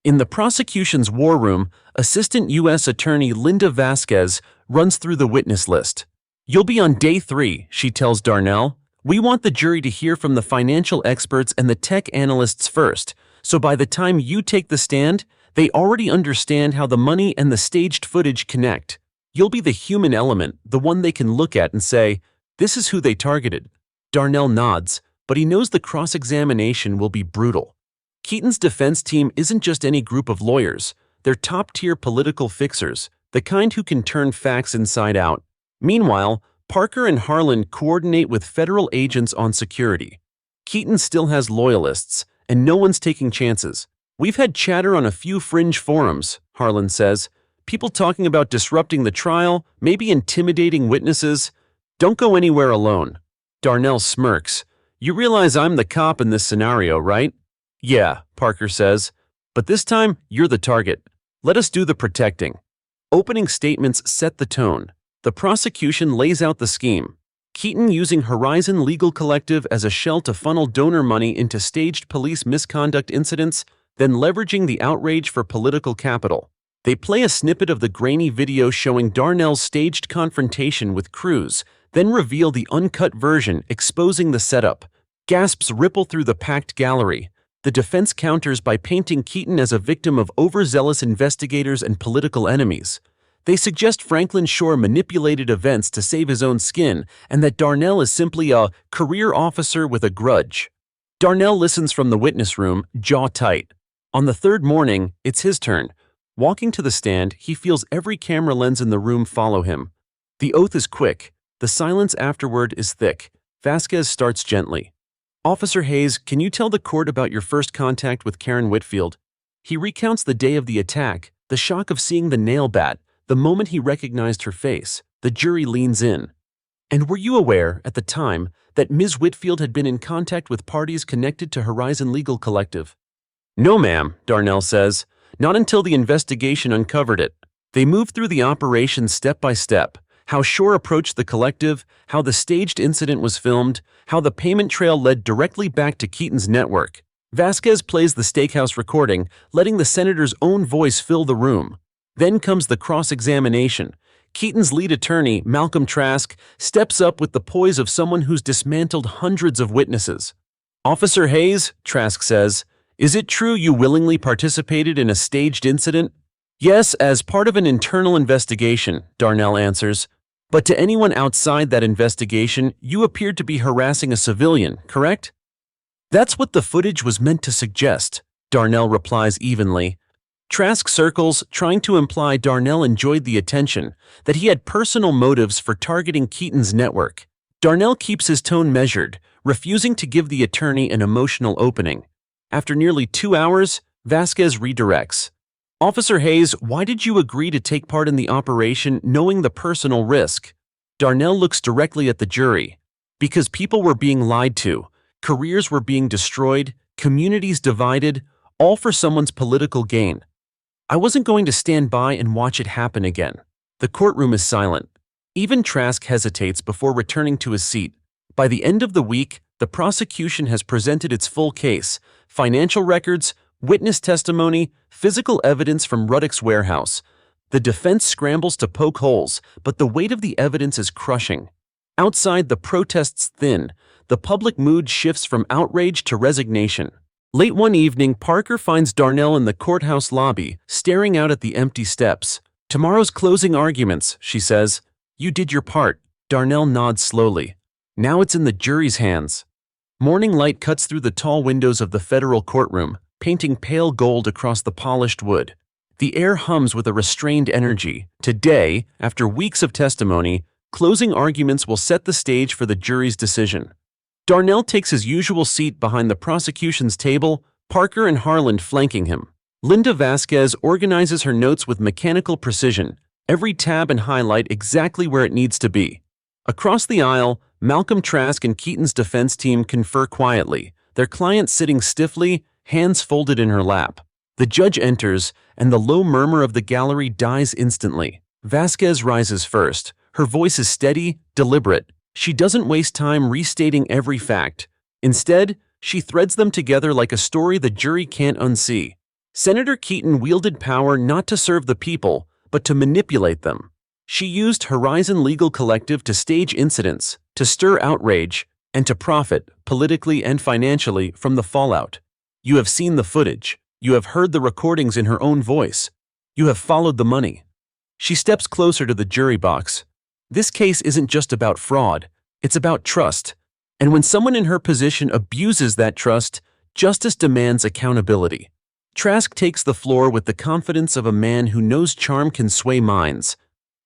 Speaker 1: In the prosecution's war room, Assistant U.S. Attorney Linda Vasquez runs through the witness list. "You'll be on day 3, she tells Darnell. "We want the jury to hear from the financial experts and the tech analysts first, so by the time you take the stand, they already understand how the money and the staged footage connect. You'll be the human element, the one they can look at and say, this is who they targeted." Darnell nods, but he knows the cross-examination will be brutal. Keaton's defense team isn't just any group of lawyers. They're top-tier political fixers, the kind who can turn facts inside out. Meanwhile, Parker and Harlan coordinate with federal agents on security. Keaton still has loyalists, and no one's taking chances. "We've had chatter on a few fringe forums," Harlan says. "People talking about disrupting the trial, maybe intimidating witnesses. Don't go anywhere alone." Darnell smirks. "You realize I'm the cop in this scenario, right?" "Yeah," Parker says. "But this time, you're the target. Let us do the protecting." Opening statements set the tone. The prosecution lays out the scheme. Keaton using Horizon Legal Collective as a shell to funnel donor money into staged police misconduct incidents, then leveraging the outrage for political capital. They play a snippet of the grainy video showing Darnell's staged confrontation with Cruz, then reveal the uncut version exposing the setup. Gasps ripple through the packed gallery. The defense counters by painting Keaton as a victim of overzealous investigators and political enemies. They suggest Franklin Shore manipulated events to save his own skin and that Darnell is simply a career officer with a grudge. Darnell listens from the witness room, jaw tight. On the third morning, it's his turn. Walking to the stand, he feels every camera lens in the room follow him. The oath is quick. The silence afterward is thick. Vasquez starts gently. "Officer Hayes, can you tell the court about your first contact with Karen Whitfield?" He recounts the day of the attack, the shock of seeing the nail bat, the moment he recognized her face. The jury leans in. "And were you aware, at the time, that Ms. Whitfield had been in contact with parties connected to Horizon Legal Collective?" "No, ma'am," Darnell says. "Not until the investigation uncovered it." They move through the operation step by step. How Shore approached the collective, how the staged incident was filmed, how the payment trail led directly back to Keaton's network. Vasquez plays the steakhouse recording, letting the senator's own voice fill the room. Then comes the cross-examination. Keaton's lead attorney, Malcolm Trask, steps up with the poise of someone who's dismantled hundreds of witnesses. "Officer Hayes," Trask says, "is it true you willingly participated in a staged incident?" "Yes, as part of an internal investigation," Darnell answers. "But to anyone outside that investigation, you appeared to be harassing a civilian, correct?" "That's what the footage was meant to suggest," Darnell replies evenly. Trask circles, trying to imply Darnell enjoyed the attention, that he had personal motives for targeting Keaton's network. Darnell keeps his tone measured, refusing to give the attorney an emotional opening. After nearly 2 hours, Vasquez redirects. "Officer Hayes, why did you agree to take part in the operation knowing the personal risk?" Darnell looks directly at the jury. "Because people were being lied to, careers were being destroyed, communities divided, all for someone's political gain. I wasn't going to stand by and watch it happen again." The courtroom is silent. Even Trask hesitates before returning to his seat. By the end of the week, the prosecution has presented its full case: financial records, witness testimony, physical evidence from Ruddick's warehouse. The defense scrambles to poke holes, but the weight of the evidence is crushing. Outside, the protests thin. The public mood shifts from outrage to resignation. Late one evening, Parker finds Darnell in the courthouse lobby, staring out at the empty steps. "Tomorrow's closing arguments," she says. "You did your part." Darnell nods slowly. "Now it's in the jury's hands." Morning light cuts through the tall windows of the federal courtroom, painting pale gold across the polished wood. The air hums with a restrained energy. Today, after weeks of testimony, closing arguments will set the stage for the jury's decision. Darnell takes his usual seat behind the prosecution's table, Parker and Harlan flanking him. Linda Vasquez organizes her notes with mechanical precision, every tab and highlight exactly where it needs to be. Across the aisle, Malcolm Trask and Keaton's defense team confer quietly, their client sitting stiffly, hands folded in her lap. The judge enters, and the low murmur of the gallery dies instantly. Vasquez rises first. Her voice is steady, deliberate. She doesn't waste time restating every fact. Instead, she threads them together like a story the jury can't unsee. Senator Keaton wielded power not to serve the people, but to manipulate them. She used Horizon Legal Collective to stage incidents, to stir outrage, and to profit, politically and financially, from the fallout. You have seen the footage. You have heard the recordings in her own voice. You have followed the money. She steps closer to the jury box. This case isn't just about fraud, it's about trust. And when someone in her position abuses that trust, justice demands accountability. Trask takes the floor with the confidence of a man who knows charm can sway minds.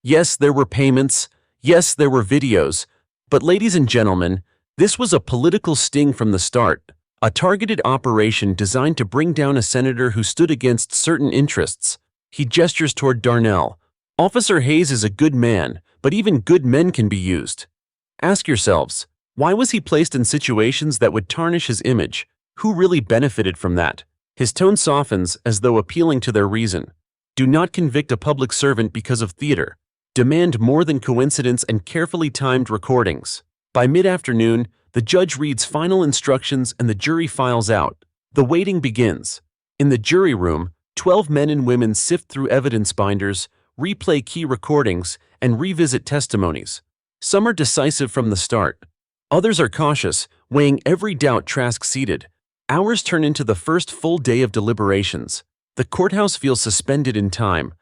Speaker 1: Yes, there were payments. Yes, there were videos. But ladies and gentlemen, this was a political sting from the start, a targeted operation designed to bring down a senator who stood against certain interests. He gestures toward Darnell. Officer Hayes is a good man, but even good men can be used. Ask yourselves, why was he placed in situations that would tarnish his image? Who really benefited from that? His tone softens as though appealing to their reason. Do not convict a public servant because of theater. Demand more than coincidence and carefully timed recordings. By mid-afternoon, the judge reads final instructions and the jury files out. The waiting begins. In the jury room, 12 men and women sift through evidence binders, replay key recordings, and revisit testimonies. Some are decisive from the start. Others are cautious, weighing every doubt Trask seeded. Hours turn into the first full day of deliberations. The courthouse feels suspended in time.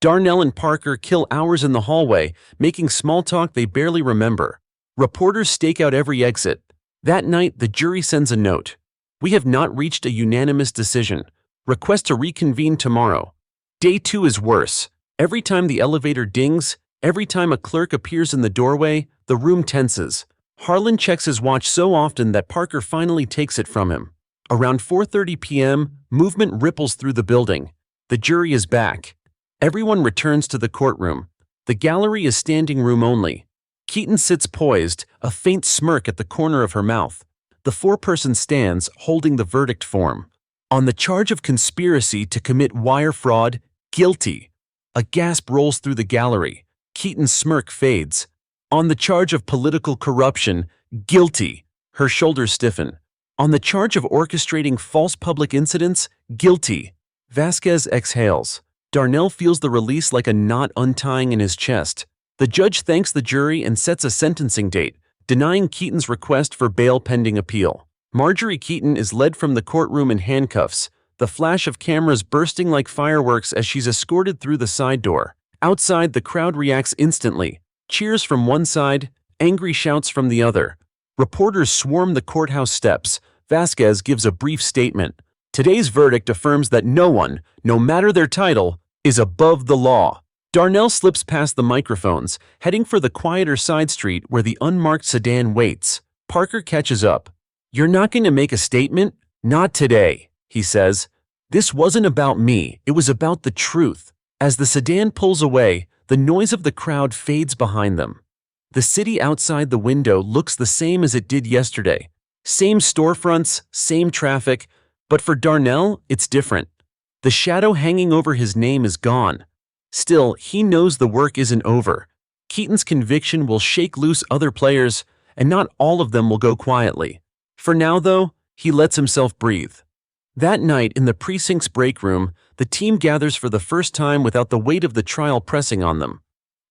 Speaker 1: Darnell and Parker kill hours in the hallway, making small talk they barely remember. Reporters stake out every exit. That night, the jury sends a note. We have not reached a unanimous decision. Request to reconvene tomorrow. Day 2 is worse. Every time the elevator dings, every time a clerk appears in the doorway, the room tenses. Harlan checks his watch so often that Parker finally takes it from him. Around 4:30 p.m., movement ripples through the building. The jury is back. Everyone returns to the courtroom. The gallery is standing room only. Keaton sits poised, a faint smirk at the corner of her mouth. The foreperson stands, holding the verdict form. On the charge of conspiracy to commit wire fraud, guilty. A gasp rolls through the gallery. Keaton's smirk fades. On the charge of political corruption, guilty. Her shoulders stiffen. On the charge of orchestrating false public incidents, guilty. Vasquez exhales. Darnell feels the release like a knot untying in his chest. The judge thanks the jury and sets a sentencing date, denying Keaton's request for bail pending appeal. Marjorie Keaton is led from the courtroom in handcuffs, the flash of cameras bursting like fireworks as she's escorted through the side door. Outside, the crowd reacts instantly. Cheers from one side, angry shouts from the other. Reporters swarm the courthouse steps. Vasquez gives a brief statement. Today's verdict affirms that no one, no matter their title, is above the law. Darnell slips past the microphones, heading for the quieter side street where the unmarked sedan waits. Parker catches up. You're not going to make a statement? Not today, he says. This wasn't about me, it was about the truth. As the sedan pulls away, the noise of the crowd fades behind them. The city outside the window looks the same as it did yesterday. Same storefronts, same traffic, but for Darnell, it's different. The shadow hanging over his name is gone. Still, he knows the work isn't over. Keaton's conviction will shake loose other players, and not all of them will go quietly. For now, though, he lets himself breathe. That night, in the precinct's break room, the team gathers for the first time without the weight of the trial pressing on them.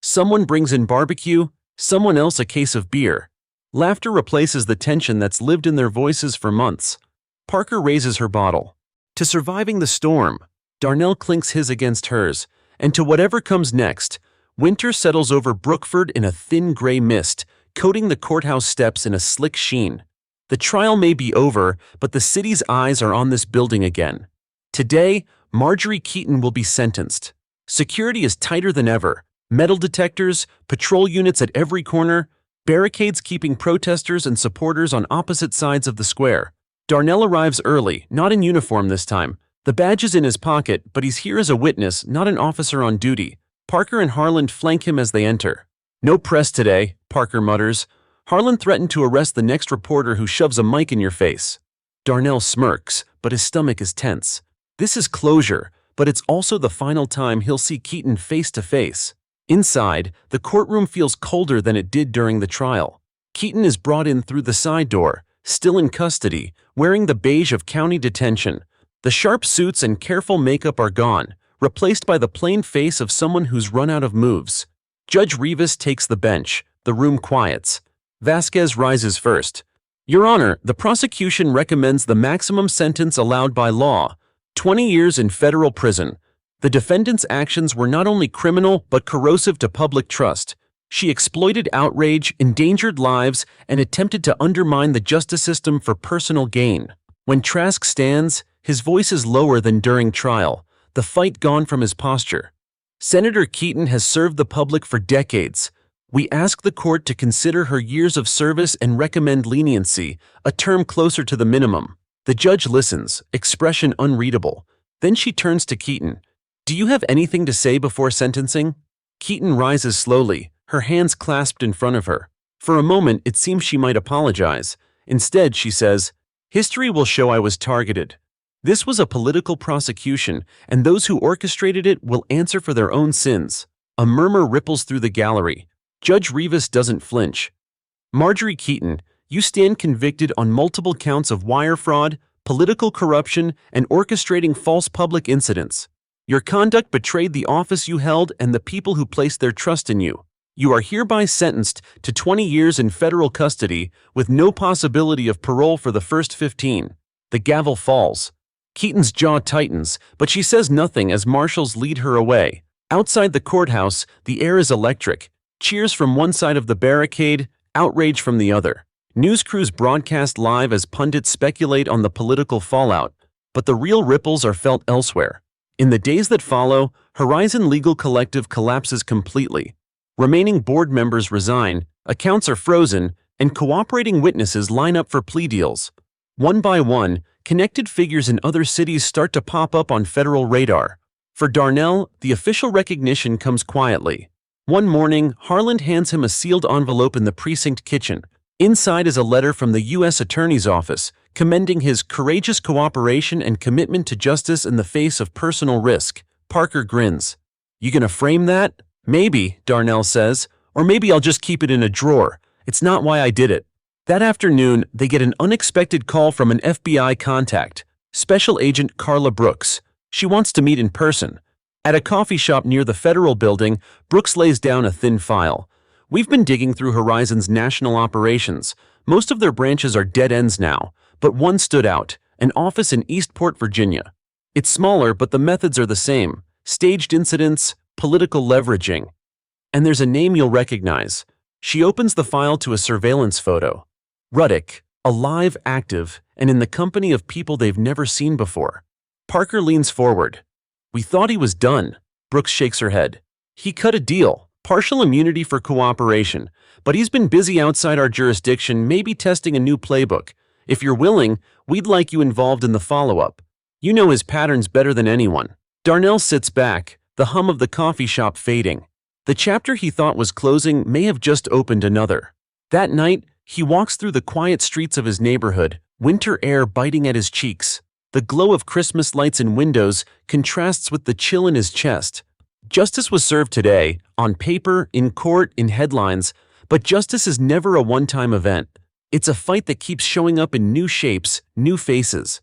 Speaker 1: Someone brings in barbecue, someone else a case of beer. Laughter replaces the tension that's lived in their voices for months. Parker raises her bottle. To surviving the storm, Darnell clinks his against hers, and to whatever comes next, winter settles over Brookford in a thin gray mist, coating the courthouse steps in a slick sheen. The trial may be over, but the city's eyes are on this building again. Today, Marjorie Keaton will be sentenced. Security is tighter than ever. Metal detectors, patrol units at every corner, barricades keeping protesters and supporters on opposite sides of the square. Darnell arrives early, not in uniform this time. The badge is in his pocket, but he's here as a witness, not an officer on duty. Parker and Harlan flank him as they enter. No press today, Parker mutters. Harlan threatened to arrest the next reporter who shoves a mic in your face. Darnell smirks, but his stomach is tense. This is closure, but it's also the final time he'll see Keaton face to face. Inside, the courtroom feels colder than it did during the trial. Keaton is brought in through the side door, still in custody, wearing the beige of county detention. The sharp suits and careful makeup are gone, replaced by the plain face of someone who's run out of moves. Judge Rivas takes the bench. The room quiets. Vasquez rises first. Your Honor, the prosecution recommends the maximum sentence allowed by law, 20 years in federal prison. The defendant's actions were not only criminal but corrosive to public trust. She exploited outrage, endangered lives, and attempted to undermine the justice system for personal gain. When Trask stands, his voice is lower than during trial, the fight gone from his posture. Senator Keaton has served the public for decades. We ask the court to consider her years of service and recommend leniency, a term closer to the minimum. The judge listens, expression unreadable. Then she turns to Keaton. Do you have anything to say before sentencing? Keaton rises slowly, her hands clasped in front of her. For a moment, it seems she might apologize. Instead, she says, history will show I was targeted. This was a political prosecution, and those who orchestrated it will answer for their own sins. A murmur ripples through the gallery. Judge Rivas doesn't flinch. Marjorie Keaton, you stand convicted on multiple counts of wire fraud, political corruption, and orchestrating false public incidents. Your conduct betrayed the office you held and the people who placed their trust in you. You are hereby sentenced to 20 years in federal custody with no possibility of parole for the first 15. The gavel falls. Keaton's jaw tightens, but she says nothing as marshals lead her away. Outside the courthouse, the air is electric. Cheers from one side of the barricade, outrage from the other. News crews broadcast live as pundits speculate on the political fallout, but the real ripples are felt elsewhere. In the days that follow, Horizon Legal Collective collapses completely. Remaining board members resign, accounts are frozen, and cooperating witnesses line up for plea deals. One by one, connected figures in other cities start to pop up on federal radar. For Darnell, the official recognition comes quietly. One morning, Harlan hands him a sealed envelope in the precinct kitchen. Inside is a letter from the U.S. Attorney's Office, commending his courageous cooperation and commitment to justice in the face of personal risk. Parker grins. You gonna frame that? Maybe, Darnell says, or maybe I'll just keep it in a drawer. It's not why I did it. That afternoon, they get an unexpected call from an FBI contact, Special Agent Carla Brooks. She wants to meet in person. At a coffee shop near the federal building, Brooks lays down a thin file. We've been digging through Horizon's national operations. Most of their branches are dead ends now, but one stood out, an office in Eastport, Virginia. It's smaller, but the methods are the same. Staged incidents, political leveraging. And there's a name you'll recognize. She opens the file to a surveillance photo. Ruddick, alive, active, and in the company of people they've never seen before. Parker leans forward. We thought he was done. Brooks shakes her head. He cut a deal. Partial immunity for cooperation, but he's been busy outside our jurisdiction, maybe testing a new playbook. If you're willing, we'd like you involved in the follow-up. You know his patterns better than anyone. Darnell sits back, the hum of the coffee shop fading. The chapter he thought was closing may have just opened another. That night, he walks through the quiet streets of his neighborhood, winter air biting at his cheeks. The glow of Christmas lights in windows contrasts with the chill in his chest. Justice was served today, on paper, in court, in headlines, but justice is never a one-time event. It's a fight that keeps showing up in new shapes, new faces.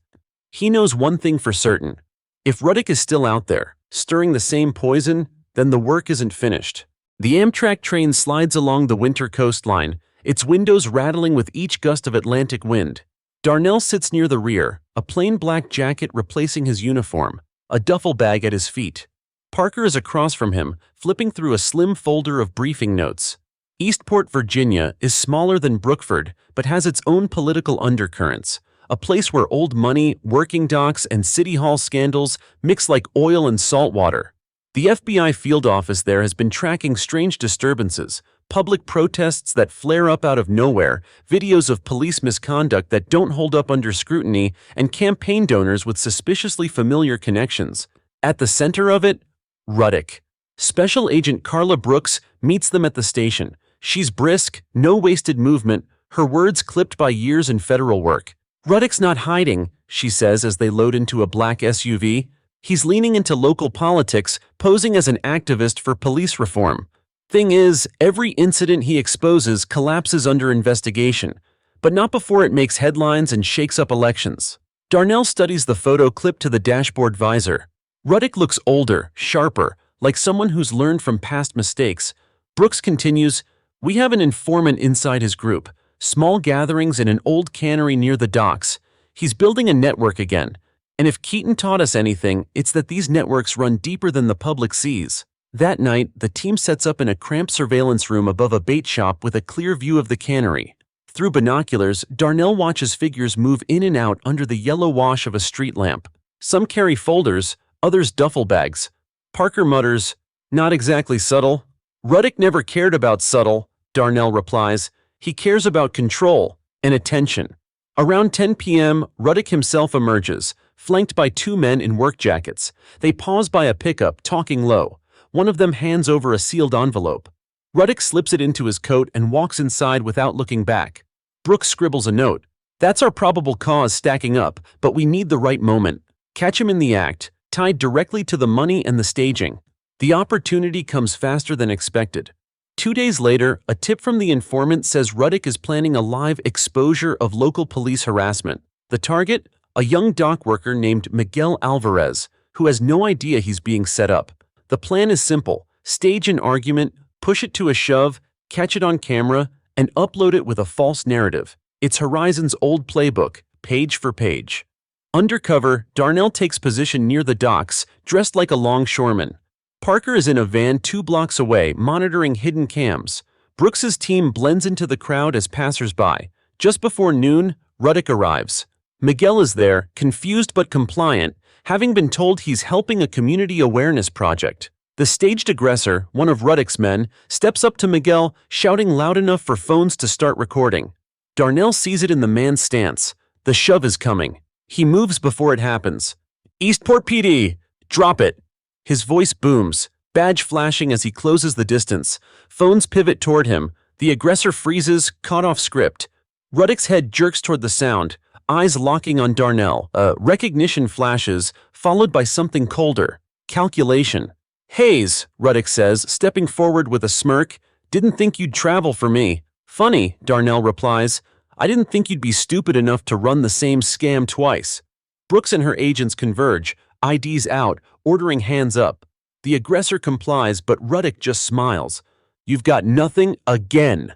Speaker 1: He knows one thing for certain. If Ruddick is still out there, stirring the same poison, then the work isn't finished. The Amtrak train slides along the winter coastline, its windows rattling with each gust of Atlantic wind. Darnell sits near the rear, a plain black jacket replacing his uniform, a duffel bag at his feet. Parker is across from him, flipping through a slim folder of briefing notes. Eastport, Virginia is smaller than Brookford, but has its own political undercurrents, a place where old money, working docs, and city hall scandals mix like oil and salt water. The FBI field office there has been tracking strange disturbances, public protests that flare up out of nowhere, videos of police misconduct that don't hold up under scrutiny, and campaign donors with suspiciously familiar connections. At the center of it, Ruddick. Special Agent Carla Brooks meets them at the station. She's brisk, no wasted movement, her words clipped by years in federal work. Ruddick's not hiding, she says as they load into a black SUV. He's leaning into local politics, posing as an activist for police reform. Thing is, every incident he exposes collapses under investigation, but not before it makes headlines and shakes up elections. Darnell studies the photo clipped to the dashboard visor. Ruddick looks older, sharper, like someone who's learned from past mistakes. Brooks continues, "We have an informant inside his group. Small gatherings in an old cannery near the docks. He's building a network again. And if Keaton taught us anything, it's that these networks run deeper than the public sees." That night, the team sets up in a cramped surveillance room above a bait shop with a clear view of the cannery. Through binoculars, Darnell watches figures move in and out under the yellow wash of a street lamp. Some carry folders, others duffel bags. Parker mutters, "Not exactly subtle." "Ruddick never cared about subtle," Darnell replies. "He cares about control and attention." Around 10 p.m., Ruddick himself emerges, flanked by two men in work jackets. They pause by a pickup, talking low. One of them hands over a sealed envelope. Ruddick slips it into his coat and walks inside without looking back. Brooks scribbles a note. "That's our probable cause stacking up, but we need the right moment. Catch him in the act, tied directly to the money and the staging." The opportunity comes faster than expected. 2 days later, a tip from the informant says Ruddick is planning a live exposure of local police harassment. The target? A young dock worker named Miguel Alvarez, who has no idea he's being set up. The plan is simple. Stage an argument, push it to a shove, catch it on camera, and upload it with a false narrative. It's Horizon's old playbook, page for page. Undercover, Darnell takes position near the docks, dressed like a longshoreman. Parker is in a van 2 blocks away, monitoring hidden cams. Brooks's team blends into the crowd as passers-by. Just before noon, Ruddick arrives. Miguel is there, confused but compliant, having been told he's helping a community awareness project. The staged aggressor, one of Ruddick's men, steps up to Miguel, shouting loud enough for phones to start recording. Darnell sees it in the man's stance. The shove is coming. He moves before it happens. "Eastport PD, drop it." His voice booms, badge flashing as he closes the distance. Phones pivot toward him. The aggressor freezes, caught off script. Ruddick's head jerks toward the sound, eyes locking on Darnell. Recognition flashes, followed by something colder. Calculation. "Hayes," Ruddick says, stepping forward with a smirk. "Didn't think you'd travel for me." "Funny," Darnell replies. "I didn't think you'd be stupid enough to run the same scam twice." Brooks and her agents converge, IDs out, ordering hands up. The aggressor complies, but Ruddick just smiles. "You've got nothing again."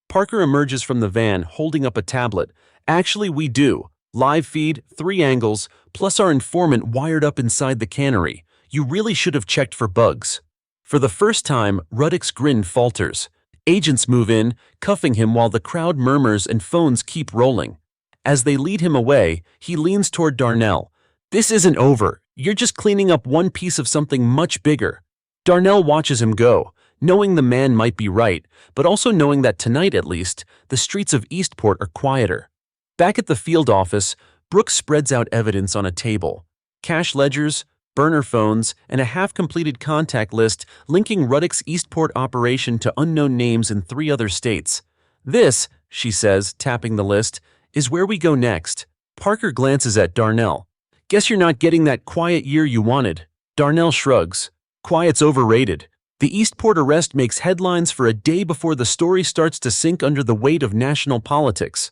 Speaker 1: Parker emerges from the van, holding up a tablet. "Actually, we do. Live feed, 3 angles, plus our informant wired up inside the cannery. You really should have checked for bugs." For the first time, Ruddick's grin falters. Agents move in, cuffing him while the crowd murmurs and phones keep rolling. As they lead him away, he leans toward Darnell. "This isn't over. You're just cleaning up one piece of something much bigger." Darnell watches him go, knowing the man might be right, but also knowing that tonight at least, the streets of Eastport are quieter. Back at the field office, Brooks spreads out evidence on a table. Cash ledgers, burner phones, and a half-completed contact list linking Ruddick's Eastport operation to unknown names in 3 other states. "This," she says, tapping the list, "is where we go next." Parker glances at Darnell. "Guess you're not getting that quiet year you wanted." Darnell shrugs. "Quiet's overrated." The Eastport arrest makes headlines for a day before the story starts to sink under the weight of national politics.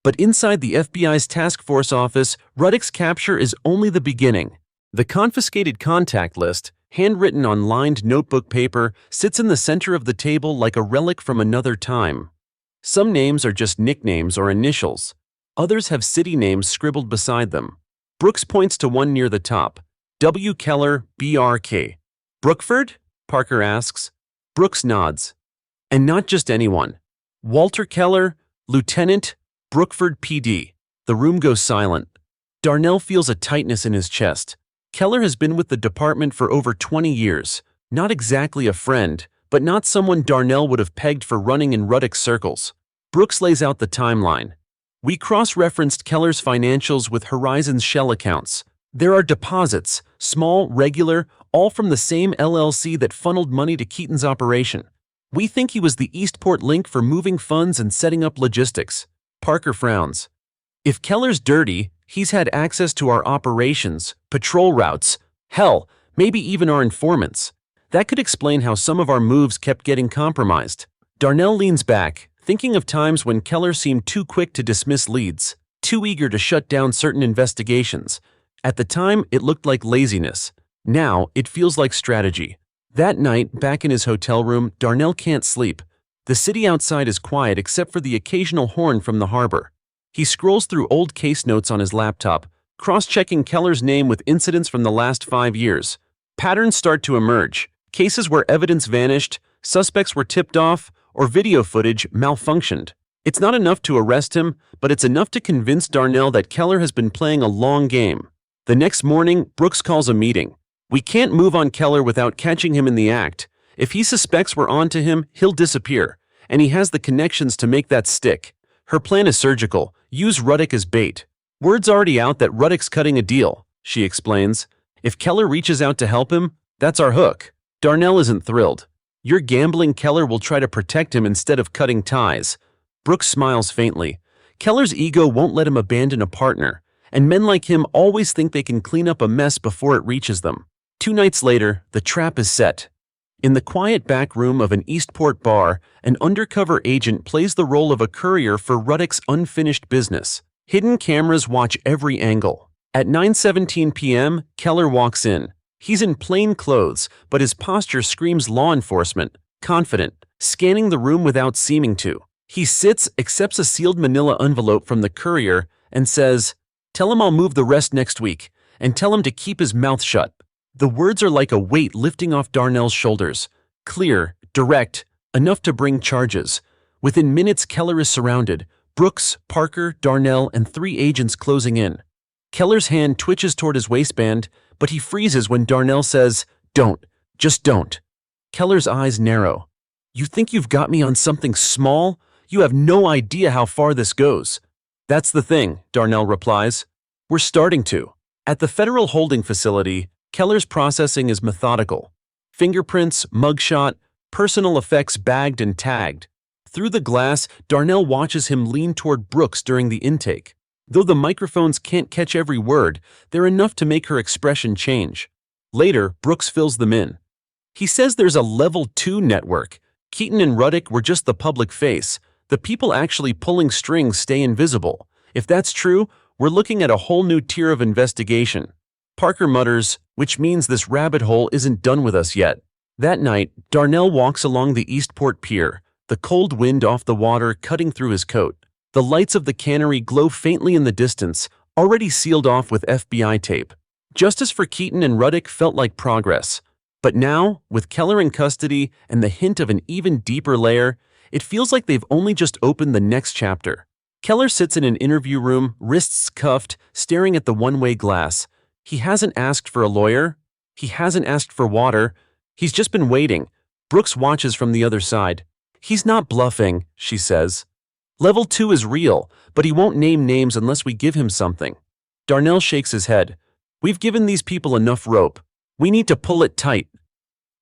Speaker 1: But inside the FBI's task force office, Ruddick's capture is only the beginning. The confiscated contact list, handwritten on lined notebook paper, sits in the center of the table like a relic from another time. Some names are just nicknames or initials. Others have city names scribbled beside them. Brooks points to one near the top. W. Keller, BRK. "Brookford?" Parker asks. Brooks nods. "And not just anyone. Walter Keller, Lieutenant, Brookford PD." The room goes silent. Darnell feels a tightness in his chest. Keller has been with the department for over 20 years. Not exactly a friend, but not someone Darnell would have pegged for running in Ruddick circles. Brooks lays out the timeline. "We cross-referenced Keller's financials with Horizon's shell accounts. There are deposits, small, regular, all from the same LLC that funneled money to Keaton's operation. We think he was the Eastport link for moving funds and setting up logistics. Parker frowns. If Keller's dirty, he's had access to our operations, patrol routes, hell, maybe even our informants. That could explain how some of our moves kept getting compromised. Darnell leans back, thinking of times when Keller seemed too quick to dismiss leads, too eager to shut down certain investigations. At the time, it looked like laziness. Now, it feels like strategy. That night, back in his hotel room, Darnell can't sleep. The city outside is quiet except for the occasional horn from the harbor. He scrolls through old case notes on his laptop, cross-checking Keller's name with incidents from the last 5 years. Patterns start to emerge. Cases where evidence vanished, suspects were tipped off, or video footage malfunctioned. It's not enough to arrest him, but it's enough to convince Darnell that Keller has been playing a long game. The next morning, Brooks calls a meeting. We can't move on Keller without catching him in the act. If he suspects we're onto him, he'll disappear, and he has the connections to make that stick. Her plan is surgical. Use Ruddick as bait. Word's already out that Ruddick's cutting a deal, she explains. If Keller reaches out to help him, that's our hook. Darnell isn't thrilled. You're gambling Keller will try to protect him instead of cutting ties. Brooks smiles faintly. Keller's ego won't let him abandon a partner, and men like him always think they can clean up a mess before it reaches them. 2 nights later, the trap is set. In the quiet back room of an Eastport bar, an undercover agent plays the role of a courier for Ruddick's unfinished business. Hidden cameras watch every angle. At 9:17 p.m., Keller walks in. He's in plain clothes, but his posture screams law enforcement, confident, scanning the room without seeming to. He sits, accepts a sealed manila envelope from the courier, and says, "Tell him I'll move the rest next week, and tell him to keep his mouth shut." The words are like a weight lifting off Darnell's shoulders. Clear, direct, enough to bring charges. Within minutes, Keller is surrounded. Brooks, Parker, Darnell, and 3 agents closing in. Keller's hand twitches toward his waistband, but he freezes when Darnell says, "Don't. Just don't." Keller's eyes narrow. "You think you've got me on something small? You have no idea how far this goes." "That's the thing," Darnell replies. "We're starting to." At the federal holding facility, Keller's processing is methodical. Fingerprints, mugshot, personal effects bagged and tagged. Through the glass, Darnell watches him lean toward Brooks during the intake. Though the microphones can't catch every word, they're enough to make her expression change. Later, Brooks fills them in. He says there's a level 2 network. Keaton and Ruddick were just the public face. The people actually pulling strings stay invisible. If that's true, we're looking at a whole new tier of investigation. Parker mutters, which means this rabbit hole isn't done with us yet. That night, Darnell walks along the Eastport Pier, the cold wind off the water cutting through his coat. The lights of the cannery glow faintly in the distance, already sealed off with FBI tape. Justice for Keaton and Ruddick felt like progress. But now, with Keller in custody and the hint of an even deeper layer, it feels like they've only just opened the next chapter. Keller sits in an interview room, wrists cuffed, staring at the one-way glass. He hasn't asked for a lawyer. He hasn't asked for water. He's just been waiting. Brooks watches from the other side. "He's not bluffing," she says. "Level 2 is real, but he won't name names unless we give him something." Darnell shakes his head. "We've given these people enough rope. We need to pull it tight."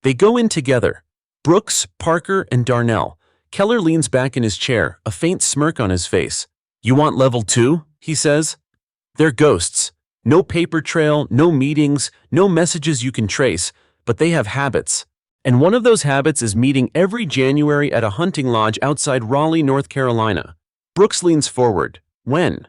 Speaker 1: They go in together. Brooks, Parker, and Darnell. Keller leans back in his chair, a faint smirk on his face. "You want level 2? He says. "They're ghosts. No paper trail, no meetings, no messages you can trace, but they have habits. And one of those habits is meeting every January at a hunting lodge outside Raleigh, North Carolina." Brooks leans forward. "When?"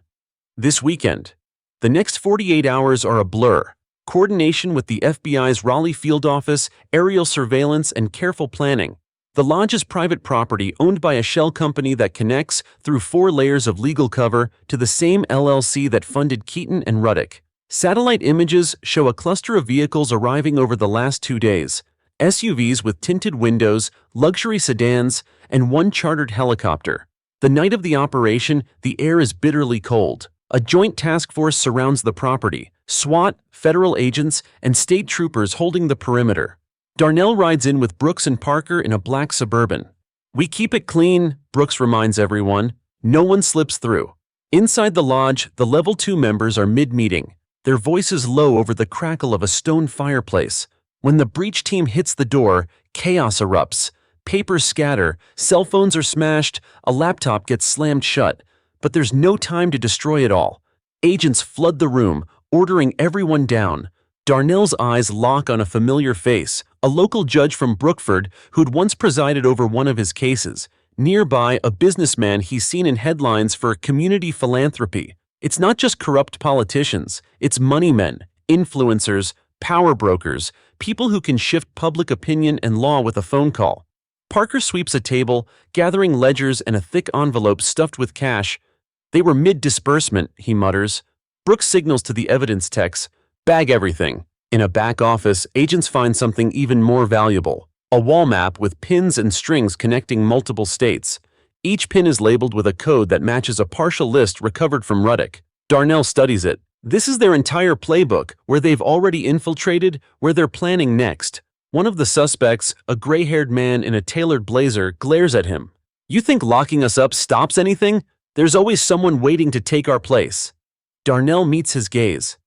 Speaker 1: "This weekend." The next 48 hours are a blur. Coordination with the FBI's Raleigh field office, aerial surveillance, and careful planning. The lodge is private property owned by a shell company that connects, through 4 layers of legal cover, to the same LLC that funded Keaton and Ruddick. Satellite images show a cluster of vehicles arriving over the last 2 days. SUVs with tinted windows, luxury sedans, and 1 chartered helicopter. The night of the operation, the air is bitterly cold. A joint task force surrounds the property. SWAT, federal agents, and state troopers holding the perimeter. Darnell rides in with Brooks and Parker in a black Suburban. "We keep it clean," Brooks reminds everyone. "No one slips through." Inside the lodge, the level 2 members are mid-meeting, their voices low over the crackle of a stone fireplace. When the breach team hits the door, chaos erupts. Papers scatter, cell phones are smashed, a laptop gets slammed shut. But there's no time to destroy it all. Agents flood the room, ordering everyone down. Darnell's eyes lock on a familiar face, a local judge from Brookford who'd once presided over one of his cases. Nearby, a businessman he's seen in headlines for community philanthropy. It's not just corrupt politicians, it's money men, influencers, power brokers, people who can shift public opinion and law with a phone call. Parker sweeps a table, gathering ledgers and a thick envelope stuffed with cash. They were mid-disbursement, he mutters. Brooks signals to the evidence techs, bag everything. In a back office, agents find something even more valuable. A wall map with pins and strings connecting multiple states. Each pin is labeled with a code that matches a partial list recovered from Ruddick. Darnell studies it. This is their entire playbook, where they've already infiltrated, where they're planning next. One of the suspects, a gray-haired man in a tailored blazer, glares at him. You think locking us up stops anything? There's always someone waiting to take our place. Darnell meets his gaze.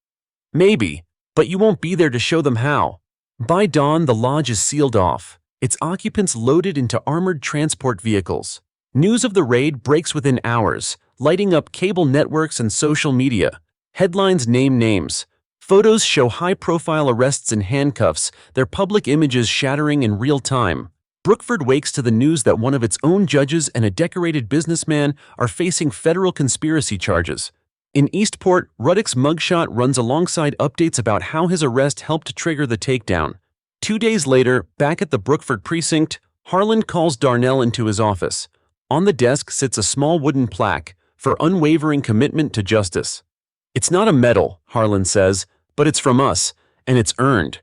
Speaker 1: Maybe, but you won't be there to show them how. By dawn, the lodge is sealed off, its occupants loaded into armored transport vehicles. News of the raid breaks within hours, lighting up cable networks and social media. Headlines name names. Photos show high-profile arrests in handcuffs, their public images shattering in real time. Brookford wakes to the news that one of its own judges and a decorated businessman are facing federal conspiracy charges. In Eastport, Ruddick's mugshot runs alongside updates about how his arrest helped trigger the takedown. 2 days later, back at the Brookford precinct, Harlan calls Darnell into his office. On the desk sits a small wooden plaque for unwavering commitment to justice. It's not a medal, Harlan says, but it's from us, and it's earned.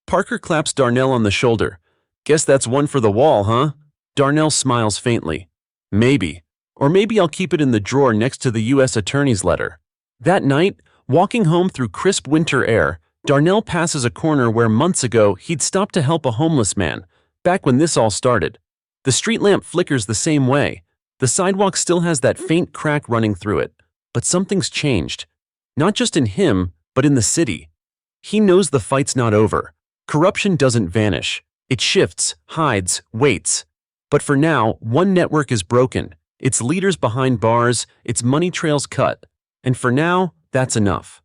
Speaker 1: Parker claps Darnell on the shoulder. Guess that's one for the wall, huh? Darnell smiles faintly. Maybe. Or maybe I'll keep it in the drawer next to the U.S. Attorney's letter. That night, walking home through crisp winter air, Darnell passes a corner where months ago he'd stopped to help a homeless man, back when this all started. The street lamp flickers the same way. The sidewalk still has that faint crack running through it. But something's changed. Not just in him, but in the city. He knows the fight's not over. Corruption doesn't vanish. It shifts, hides, waits. But for now, one network is broken. Its leaders behind bars, its money trails cut. And for now, that's enough.